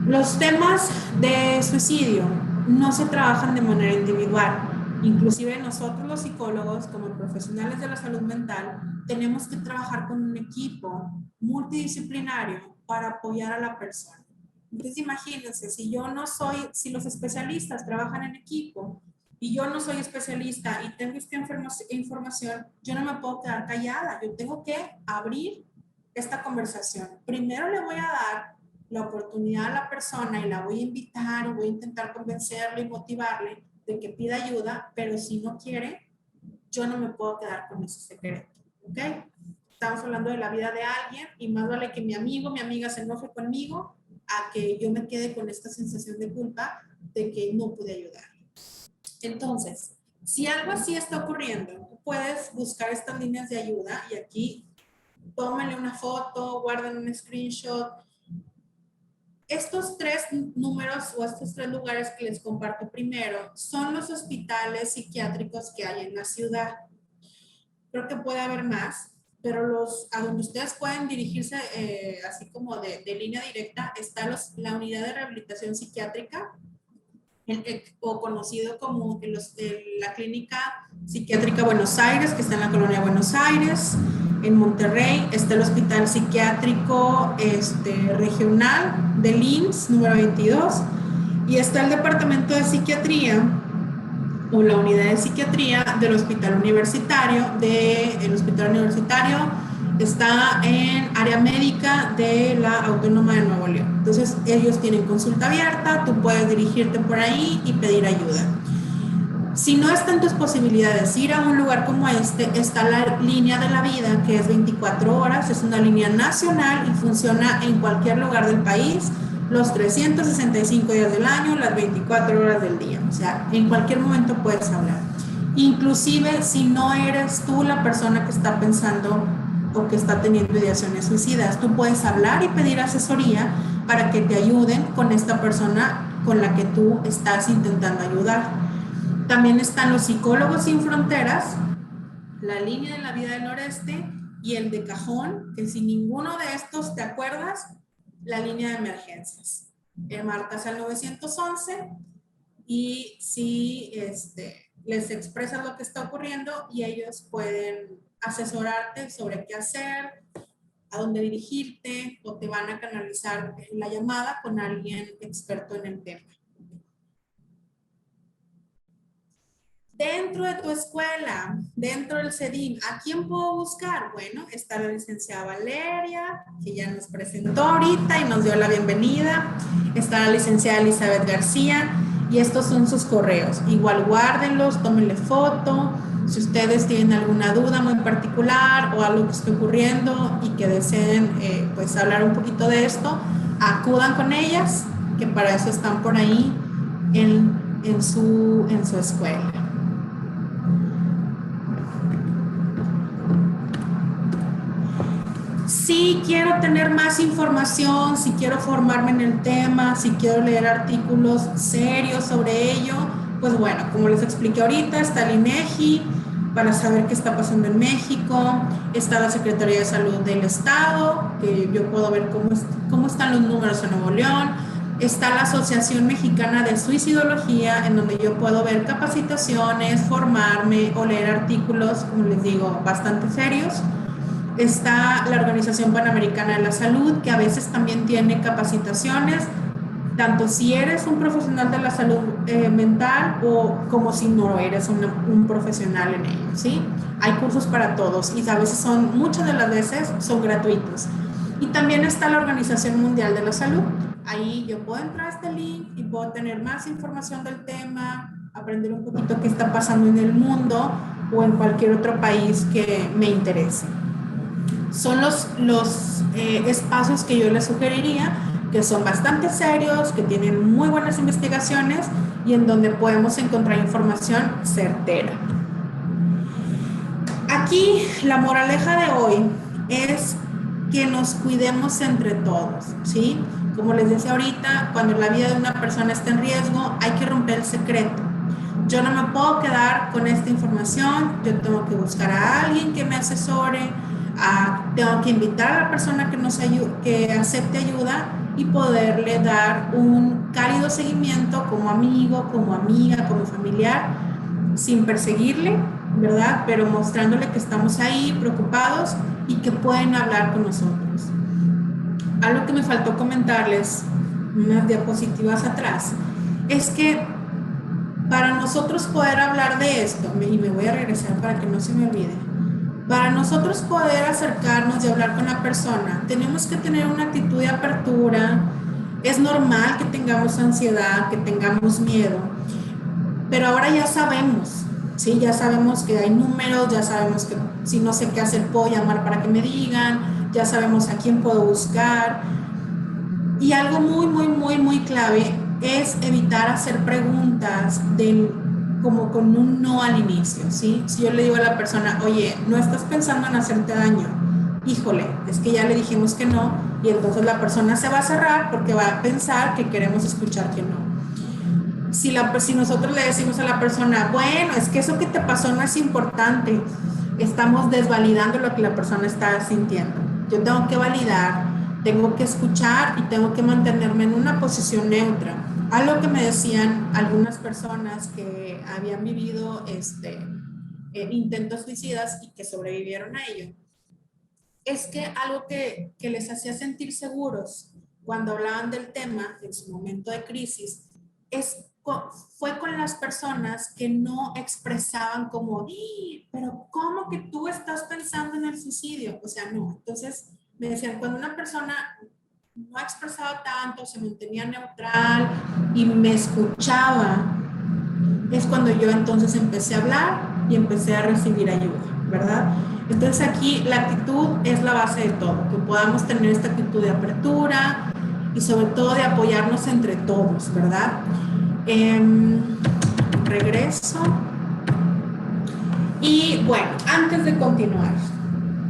Los temas de suicidio no se trabajan de manera individual. Inclusive nosotros los psicólogos, como profesionales de la salud mental, tenemos que trabajar con un equipo multidisciplinario para apoyar a la persona. Entonces imagínense, si los especialistas trabajan en equipo y yo no soy especialista y tengo esta información, yo no me puedo quedar callada, yo tengo que abrir esta conversación. Primero le voy a dar la oportunidad a la persona y la voy a invitar y voy a intentar convencerle y motivarle de que pida ayuda, pero si no quiere, yo no me puedo quedar con ese secreto, ¿ok? Estamos hablando de la vida de alguien y más vale que mi amigo, mi amiga se enoje conmigo a que yo me quede con esta sensación de culpa de que no pude ayudar. Entonces, si algo así está ocurriendo, puedes buscar estas líneas de ayuda y aquí tómenle una foto, guarden un screenshot. Estos 3 números o estos 3 lugares que les comparto primero son los hospitales psiquiátricos que hay en la ciudad. Creo que puede haber más, pero a donde ustedes pueden dirigirse así como de línea directa está la unidad de rehabilitación psiquiátrica, o conocido como la Clínica Psiquiátrica Buenos Aires, que está en la colonia Buenos Aires. En Monterrey está el Hospital Psiquiátrico Regional del IMSS, número 22, y está el Departamento de Psiquiatría o la Unidad de Psiquiatría del Hospital Universitario. El Hospital Universitario está en área médica de la Autónoma de Nuevo León. Entonces, ellos tienen consulta abierta, tú puedes dirigirte por ahí y pedir ayuda. Si no está en tus posibilidades ir a un lugar como está la línea de la vida, que es 24 horas, es una línea nacional y funciona en cualquier lugar del país, los 365 días del año, las 24 horas del día. O sea, en cualquier momento puedes hablar. Inclusive, si no eres tú la persona que está pensando o que está teniendo ideaciones suicidas, tú puedes hablar y pedir asesoría para que te ayuden con esta persona con la que tú estás intentando ayudar. También están los Psicólogos Sin Fronteras, la Línea de la Vida del Noreste y el de Cajón, que si ninguno de estos te acuerdas, la línea de emergencias. Marcas al 911 y si les expresas lo que está ocurriendo y ellos pueden asesorarte sobre qué hacer, a dónde dirigirte, o te van a canalizar la llamada con alguien experto en el tema. Dentro de tu escuela, dentro del CEDIM, ¿a quién puedo buscar? Bueno, está la licenciada Valeria, que ya nos presentó ahorita y nos dio la bienvenida. Está la licenciada Elizabeth García y estos son sus correos. Igual guárdenlos, tómenle foto. Si ustedes tienen alguna duda muy particular o algo que esté ocurriendo y que deseen pues hablar un poquito de esto, acudan con ellas, que para eso están por ahí en su escuela. Si quiero tener más información, si quiero formarme en el tema, si quiero leer artículos serios sobre ello, pues bueno, como les expliqué ahorita, está el INEGI para saber qué está pasando en México, está la Secretaría de Salud del Estado, que yo puedo ver cómo están los números en Nuevo León, está la Asociación Mexicana de Suicidología, en donde yo puedo ver capacitaciones, formarme o leer artículos, como les digo, bastante serios. Está la Organización Panamericana de la Salud, que a veces también tiene capacitaciones tanto si eres un profesional de la salud mental o como si no eres un profesional en ello, ¿sí? Hay cursos para todos y a veces muchas de las veces son gratuitos. Y también está la Organización Mundial de la Salud. Ahí yo puedo entrar a este link y puedo tener más información del tema, aprender un poquito qué está pasando en el mundo o en cualquier otro país que me interese. Son los espacios que yo les sugeriría, que son bastante serios, que tienen muy buenas investigaciones y en donde podemos encontrar información certera. Aquí la moraleja de hoy es que nos cuidemos entre todos, ¿sí? Como les decía ahorita, cuando la vida de una persona está en riesgo, hay que romper el secreto. Yo no me puedo quedar con esta información, yo tengo que buscar a alguien que me asesore, tengo que invitar a la persona que acepte ayuda y poderle dar un cálido seguimiento como amigo, como amiga, como familiar, sin perseguirle, ¿verdad? Pero mostrándole que estamos ahí preocupados y que pueden hablar con nosotros. Algo que me faltó comentarles, unas diapositivas atrás, es que para nosotros poder hablar de esto, y me voy a regresar para que no se me olvide, para nosotros poder acercarnos y hablar con la persona, tenemos que tener una actitud de apertura. Es normal que tengamos ansiedad, que tengamos miedo, pero ahora ya sabemos, ¿sí? Ya sabemos que hay números, ya sabemos que si no sé qué hacer puedo llamar para que me digan, ya sabemos a quién puedo buscar. Y algo muy, muy, muy, muy clave es evitar hacer preguntas como con un no al inicio, ¿sí? Si yo le digo a la persona, oye, no estás pensando en hacerte daño, híjole, es que ya le dijimos que no, y entonces la persona se va a cerrar porque va a pensar que queremos escuchar que no. Si nosotros le decimos a la persona, bueno, es que eso que te pasó no es importante, estamos desvalidando lo que la persona está sintiendo. Yo tengo que validar, tengo que escuchar y tengo que mantenerme en una posición neutra. Algo que me decían algunas personas que habían vivido intentos suicidas y que sobrevivieron a ello, es que algo que les hacía sentir seguros cuando hablaban del tema en su momento de crisis fue con las personas que no expresaban como, pero ¿cómo que tú estás pensando en el suicidio? O sea, no. Entonces me decían, cuando una persona no expresaba tanto, se mantenía neutral y me escuchaba, es cuando yo entonces empecé a hablar y empecé a recibir ayuda, ¿verdad? Entonces aquí la actitud es la base de todo, que podamos tener esta actitud de apertura y sobre todo de apoyarnos entre todos, ¿verdad? Regreso. Y bueno, antes de continuar,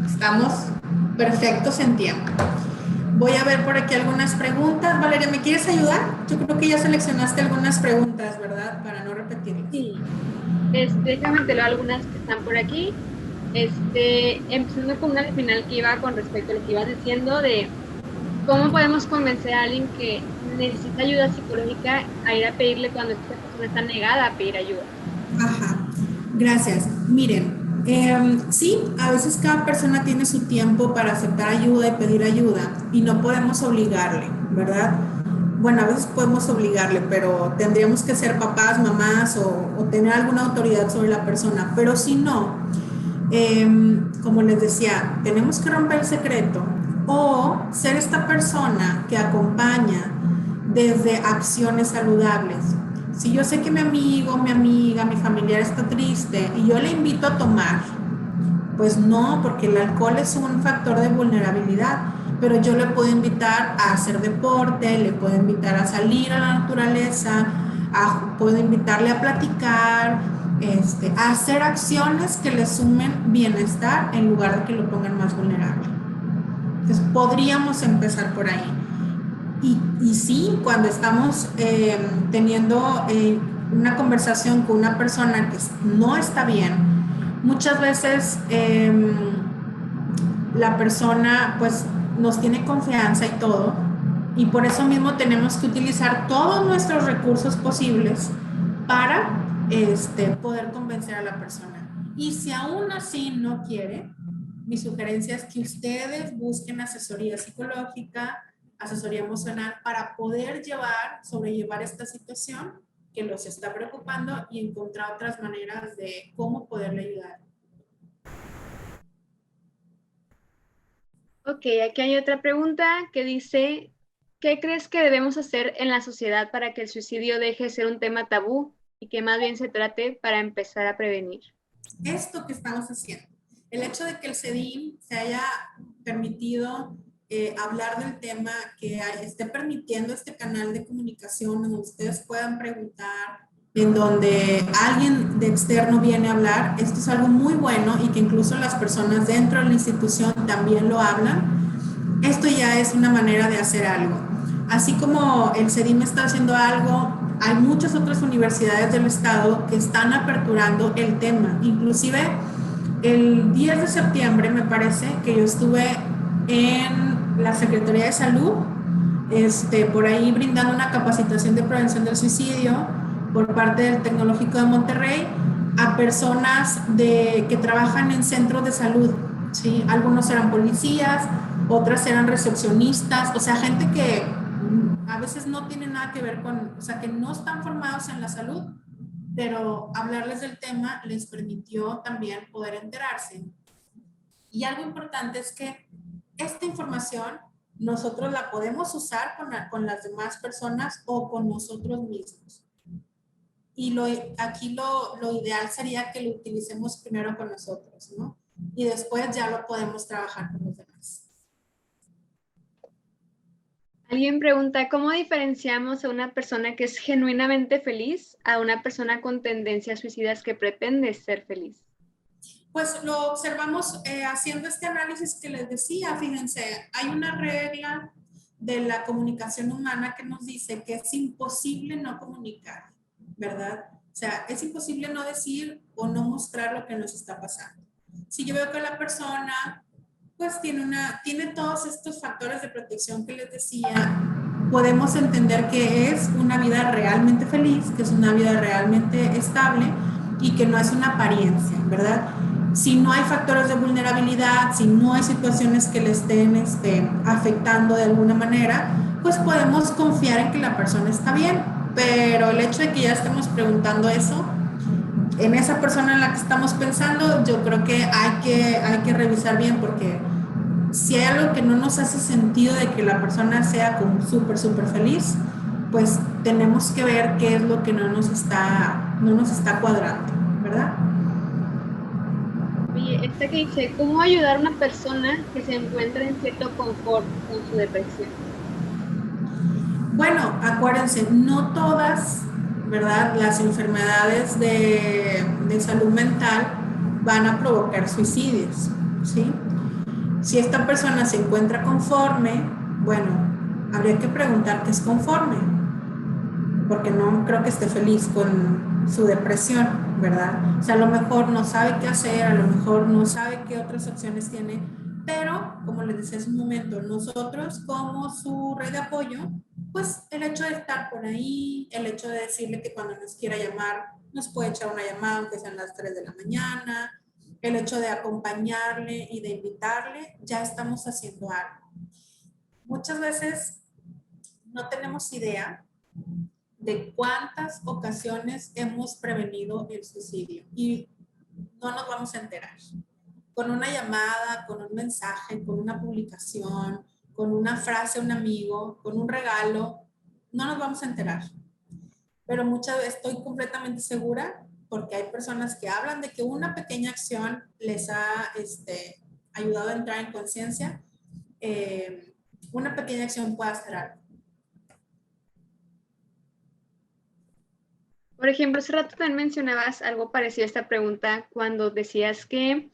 estamos perfectos en tiempo. Voy a ver por aquí algunas preguntas. Valeria, ¿me quieres ayudar? Yo creo que ya seleccionaste algunas preguntas, ¿verdad? Para no repetirlas. Sí. Déjame te leo algunas que están por aquí. Empezando con una al final que iba con respecto a lo que ibas diciendo de cómo podemos convencer a alguien que necesita ayuda psicológica a ir a pedirle cuando esta persona está negada a pedir ayuda. Ajá, gracias. Miren, sí, a veces cada persona tiene su tiempo para aceptar ayuda y pedir ayuda y no podemos obligarle, ¿verdad? Bueno, a veces podemos obligarle, pero tendríamos que ser papás, mamás o tener alguna autoridad sobre la persona. Pero si no, como les decía, tenemos que romper el secreto o ser esta persona que acompaña desde acciones saludables. Si yo sé que mi amigo, mi amiga, mi familiar está triste y yo le invito a tomar, pues no, porque el alcohol es un factor de vulnerabilidad, pero yo le puedo invitar a hacer deporte, le puedo invitar a salir a la naturaleza, puedo invitarle a platicar, a hacer acciones que le sumen bienestar en lugar de que lo pongan más vulnerable. Entonces podríamos empezar por ahí. Y sí, cuando estamos teniendo una conversación con una persona que no está bien, muchas veces la persona pues nos tiene confianza y todo, y por eso mismo tenemos que utilizar todos nuestros recursos posibles para poder convencer a la persona. Y si aún así no quiere, mi sugerencia es que ustedes busquen asesoría psicológica, asesoría emocional para poder sobrellevar esta situación que los está preocupando y encontrar otras maneras de cómo poderle ayudar. Ok, aquí hay otra pregunta que dice, ¿qué crees que debemos hacer en la sociedad para que el suicidio deje de ser un tema tabú y que más bien se trate para empezar a prevenir? Esto que estamos haciendo, el hecho de que el CEDIM se haya permitido hablar del tema, que esté permitiendo este canal de comunicación donde ustedes puedan preguntar, en donde alguien de externo viene a hablar, esto es algo muy bueno y que incluso las personas dentro de la institución también lo hablan. Esto ya es una manera de hacer algo. Así como el CEDIM está haciendo algo, hay muchas otras universidades del estado que están aperturando el tema. Inclusive el 10 de septiembre me parece que yo estuve en la Secretaría de Salud, por ahí brindando una capacitación de prevención del suicidio por parte del Tecnológico de Monterrey a personas que trabajan en centros de salud, ¿sí? Algunos eran policías, otras eran recepcionistas, o sea, gente que a veces no tiene nada que ver con, o sea, que no están formados en la salud, pero hablarles del tema les permitió también poder enterarse. Y algo importante es que esta información nosotros la podemos usar con las demás personas o con nosotros mismos. Y aquí lo ideal sería que lo utilicemos primero con nosotros, ¿no? Y después ya lo podemos trabajar con los demás. Alguien pregunta, ¿cómo diferenciamos a una persona que es genuinamente feliz a una persona con tendencias suicidas que pretende ser feliz? Pues lo observamos haciendo este análisis que les decía, fíjense, hay una regla de la comunicación humana que nos dice que es imposible no comunicar, ¿verdad? O sea, es imposible no decir o no mostrar lo que nos está pasando. Si yo veo que la persona pues tiene todos estos factores de protección que les decía, podemos entender que es una vida realmente feliz, que es una vida realmente estable y que no es una apariencia, ¿verdad? Si no hay factores de vulnerabilidad, si no hay situaciones que le estén afectando de alguna manera, pues podemos confiar en que la persona está bien. Pero el hecho de que ya estemos preguntando eso, en esa persona en la que estamos pensando, yo creo que hay que revisar bien, porque si hay algo que no nos hace sentido de que la persona sea como súper feliz, pues tenemos que ver qué es lo que no nos está cuadrando, ¿verdad? Oye, esta que dice, ¿cómo ayudar a una persona que se encuentra en cierto confort con su depresión? Bueno, acuérdense, no todas, ¿verdad? Las enfermedades de salud mental van a provocar suicidios, ¿sí? Si esta persona se encuentra conforme, bueno, habría que preguntar qué es conforme, porque no creo que esté feliz con su depresión, ¿verdad? O sea, a lo mejor no sabe qué hacer, a lo mejor no sabe qué otras opciones tiene, pero como les decía hace un momento, nosotros como su red de apoyo, pues el hecho de estar por ahí, el hecho de decirle que cuando nos quiera llamar, nos puede echar una llamada aunque sean las 3 de la mañana, el hecho de acompañarle y de invitarle, ya estamos haciendo algo. Muchas veces no tenemos idea de cuántas ocasiones hemos prevenido el suicidio y no nos vamos a enterar. Con una llamada, con un mensaje, con una publicación, con una frase a un amigo, con un regalo, no nos vamos a enterar. Pero muchas veces estoy completamente segura porque hay personas que hablan de que una pequeña acción les ha ayudado a entrar en conciencia. Una pequeña acción puede hacer algo. Por ejemplo, hace rato también mencionabas algo parecido a esta pregunta cuando decías que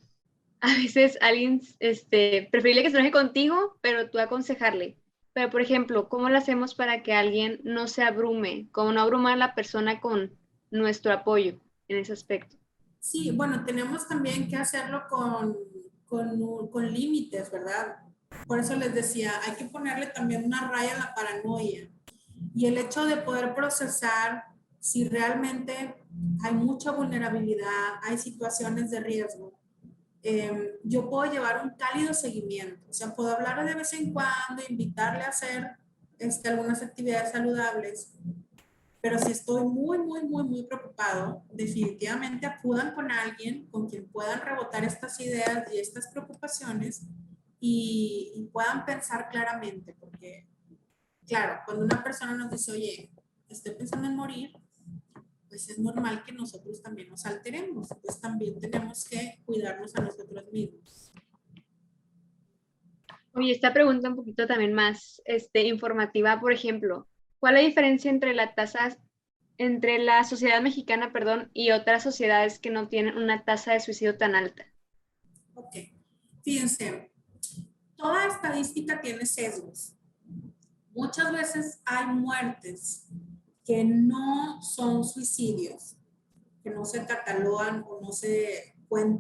a veces alguien preferible que se enoje contigo, pero tú aconsejarle. Pero, por ejemplo, ¿cómo lo hacemos para que alguien no se abrume? ¿Cómo no abrumar a la persona con nuestro apoyo en ese aspecto? Sí, bueno, tenemos también que hacerlo con límites, ¿verdad? Por eso les decía, hay que ponerle también una raya a la paranoia. Y el hecho de poder procesar si realmente hay mucha vulnerabilidad, hay situaciones de riesgo. Yo puedo llevar un cálido seguimiento, o sea, puedo hablar de vez en cuando, invitarle a hacer algunas actividades saludables, pero si estoy muy preocupado, definitivamente acudan con alguien con quien puedan rebotar estas ideas y estas preocupaciones y puedan pensar claramente, porque claro, cuando una persona nos dice, oye, estoy pensando en morir, pues es normal que nosotros también nos alteremos, pues también tenemos que cuidarnos a nosotros mismos. Oye, esta pregunta un poquito también más informativa, por ejemplo, ¿cuál es la diferencia entre entre la sociedad mexicana, perdón, y otras sociedades que no tienen una tasa de suicidio tan alta? Ok, fíjense, toda estadística tiene sesgos. Muchas veces hay muertes que no son suicidios, que no se catalogan o no se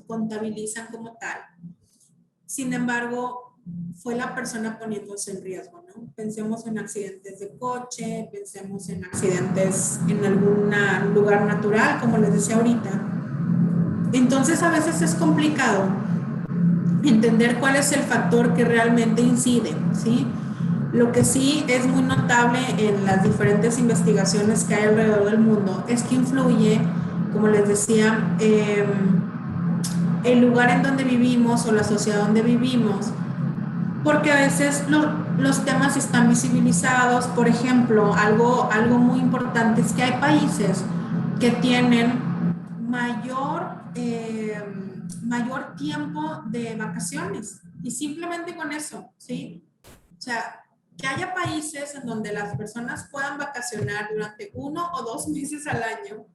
contabilizan como tal. Sin embargo, fue la persona poniéndose en riesgo, ¿no? Pensemos en accidentes de coche, pensemos en accidentes en algún lugar natural, como les decía ahorita. Entonces, a veces es complicado entender cuál es el factor que realmente incide, ¿sí? Lo que sí es muy notable en las diferentes investigaciones que hay alrededor del mundo es que influye, como les decía, el lugar en donde vivimos o la sociedad donde vivimos, porque a veces los temas están visibilizados. Por ejemplo, algo muy importante es que hay países que tienen mayor tiempo de vacaciones y simplemente con eso, ¿sí? O sea, que haya países en donde las personas puedan vacacionar durante 1 o 2 meses al año,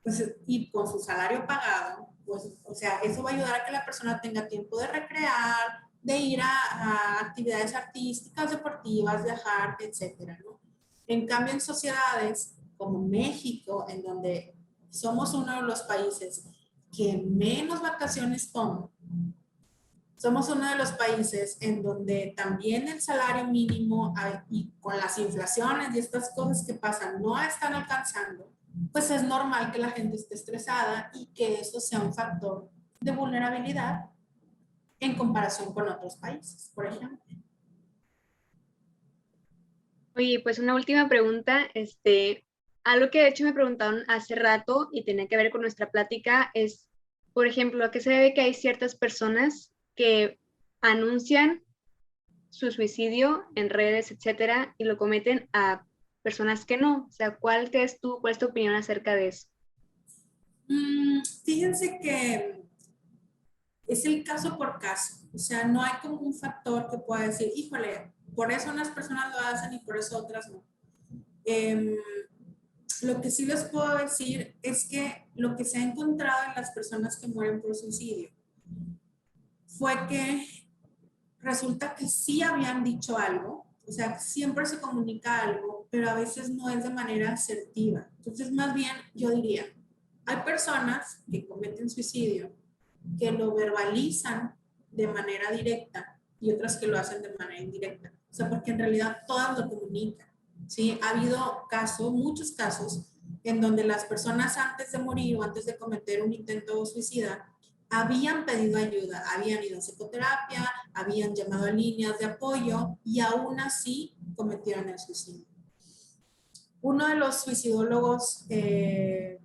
pues, y con su salario pagado, pues, o sea, eso va a ayudar a que la persona tenga tiempo de recrear, de ir a actividades artísticas, deportivas, viajar, etcétera, ¿no? En cambio, en sociedades como México, en donde somos uno de los países que menos vacaciones toman, somos uno de los países en donde también el salario mínimo y con las inflaciones y estas cosas que pasan no están alcanzando, pues es normal que la gente esté estresada y que eso sea un factor de vulnerabilidad en comparación con otros países, por ejemplo. Oye, pues una última pregunta, algo que de hecho me preguntaron hace rato y tenía que ver con nuestra plática es, por ejemplo, ¿a qué se debe que hay ciertas personas que anuncian su suicidio en redes, etcétera, y lo cometen a personas que no? O sea, cuál es tu opinión acerca de eso? Fíjense que es el caso por caso, o sea, no hay como un factor que pueda decir, híjole, por eso unas personas lo hacen y por eso otras no. Eh, lo que sí les puedo decir es que lo que se ha encontrado en las personas que mueren por suicidio fue que resulta que sí habían dicho algo, o sea, siempre se comunica algo, pero a veces no es de manera asertiva. Entonces, más bien, yo diría, hay personas que cometen suicidio que lo verbalizan de manera directa y otras que lo hacen de manera indirecta. O sea, porque en realidad todas lo comunican. ¿Sí? Ha habido casos, muchos casos, en donde las personas antes de morir o antes de cometer un intento suicida habían pedido ayuda, habían ido a psicoterapia, habían llamado a líneas de apoyo y aún así cometieron el suicidio. Uno de los suicidólogos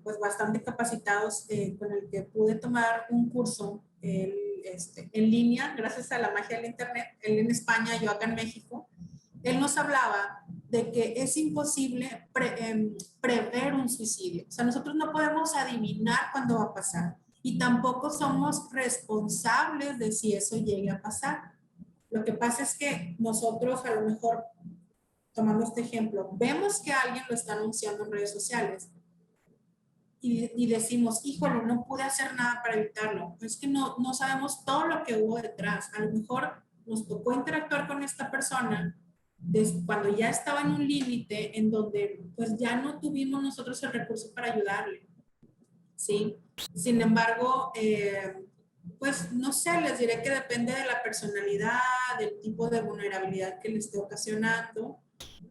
pues bastante capacitados con el que pude tomar un curso en línea, gracias a la magia del internet, él en España, yo acá en México, él nos hablaba de que es imposible prever un suicidio. O sea, nosotros no podemos adivinar cuándo va a pasar y tampoco somos responsables de si eso llegue a pasar. Lo que pasa es que nosotros a lo mejor, tomando este ejemplo, vemos que alguien lo está anunciando en redes sociales y decimos, híjole, no pude hacer nada para evitarlo. Es que no sabemos todo lo que hubo detrás. A lo mejor nos tocó interactuar con esta persona cuando ya estaba en un límite en donde pues ya no tuvimos nosotros el recurso para ayudarle. ¿Sí? Sin embargo, pues no sé, les diré que depende de la personalidad, del tipo de vulnerabilidad que le esté ocasionando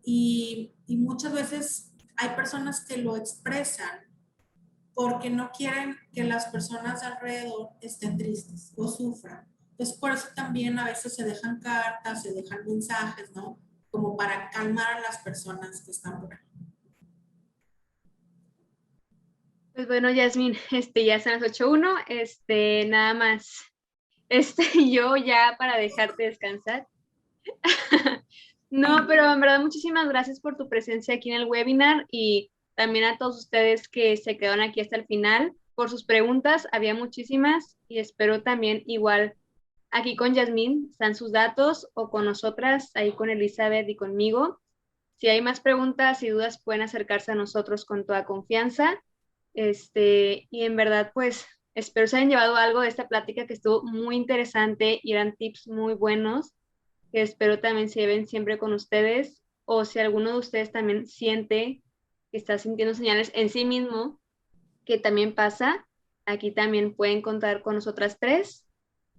y muchas veces hay personas que lo expresan porque no quieren que las personas alrededor estén tristes o sufran. Entonces, por eso también a veces se dejan cartas, se dejan mensajes, ¿no? como para calmar a las personas que están por ahí. Pues bueno, Yasmín, ya son las 8:01, nada más, yo ya para dejarte descansar. No, pero en verdad muchísimas gracias por tu presencia aquí en el webinar y también a todos ustedes que se quedaron aquí hasta el final por sus preguntas. Había muchísimas y espero también igual aquí con Yasmín están sus datos o con nosotras, ahí con Elizabeth y conmigo. Si hay más preguntas y dudas pueden acercarse a nosotros con toda confianza. Y en verdad pues espero se hayan llevado algo de esta plática que estuvo muy interesante y eran tips muy buenos que espero también se lleven siempre con ustedes, o si alguno de ustedes también siente que está sintiendo señales en sí mismo, que también pasa, aquí también pueden contar con nosotras tres.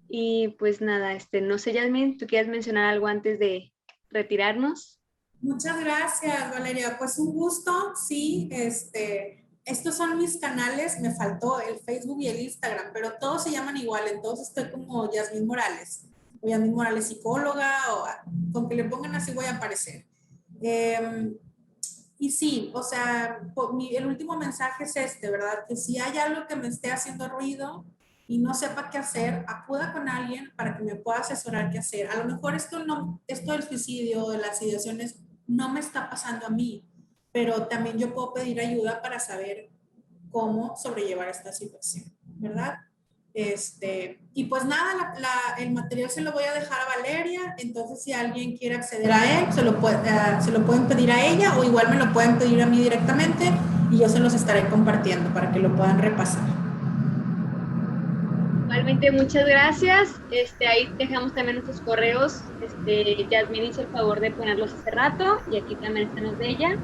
Y pues nada, no sé, Yasmin, ¿tú quieres mencionar algo antes de retirarnos? Muchas gracias, Valeria. Pues un gusto, sí, estos son mis canales, me faltó el Facebook y el Instagram, pero todos se llaman igual, entonces estoy como Yasmín Morales, o Yasmín Morales psicóloga, o con que le pongan así voy a aparecer. Y sí, o sea, el último mensaje es ¿verdad? Que si hay algo que me esté haciendo ruido y no sepa qué hacer, acuda con alguien para que me pueda asesorar qué hacer. A lo mejor esto del suicidio, de las ideaciones, no me está pasando a mí, pero también yo puedo pedir ayuda para saber cómo sobrellevar esta situación, ¿verdad? Y pues nada, el material se lo voy a dejar a Valeria, entonces si alguien quiere acceder a él, se lo pueden pedir a ella o igual me lo pueden pedir a mí directamente y yo se los estaré compartiendo para que lo puedan repasar. Igualmente, muchas gracias. Ahí dejamos también nuestros correos. Yasmin hizo el favor de ponerlos hace rato y aquí también están los de ella.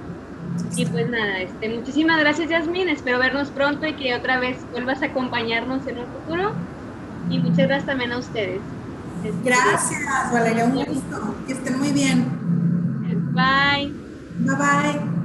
Y pues nada, muchísimas gracias, Yasmin. Espero vernos pronto y que otra vez vuelvas a acompañarnos en un futuro. Y muchas gracias también a ustedes. Gracias, Valeria, un gusto. Que estén muy bien. Bye. Bye bye.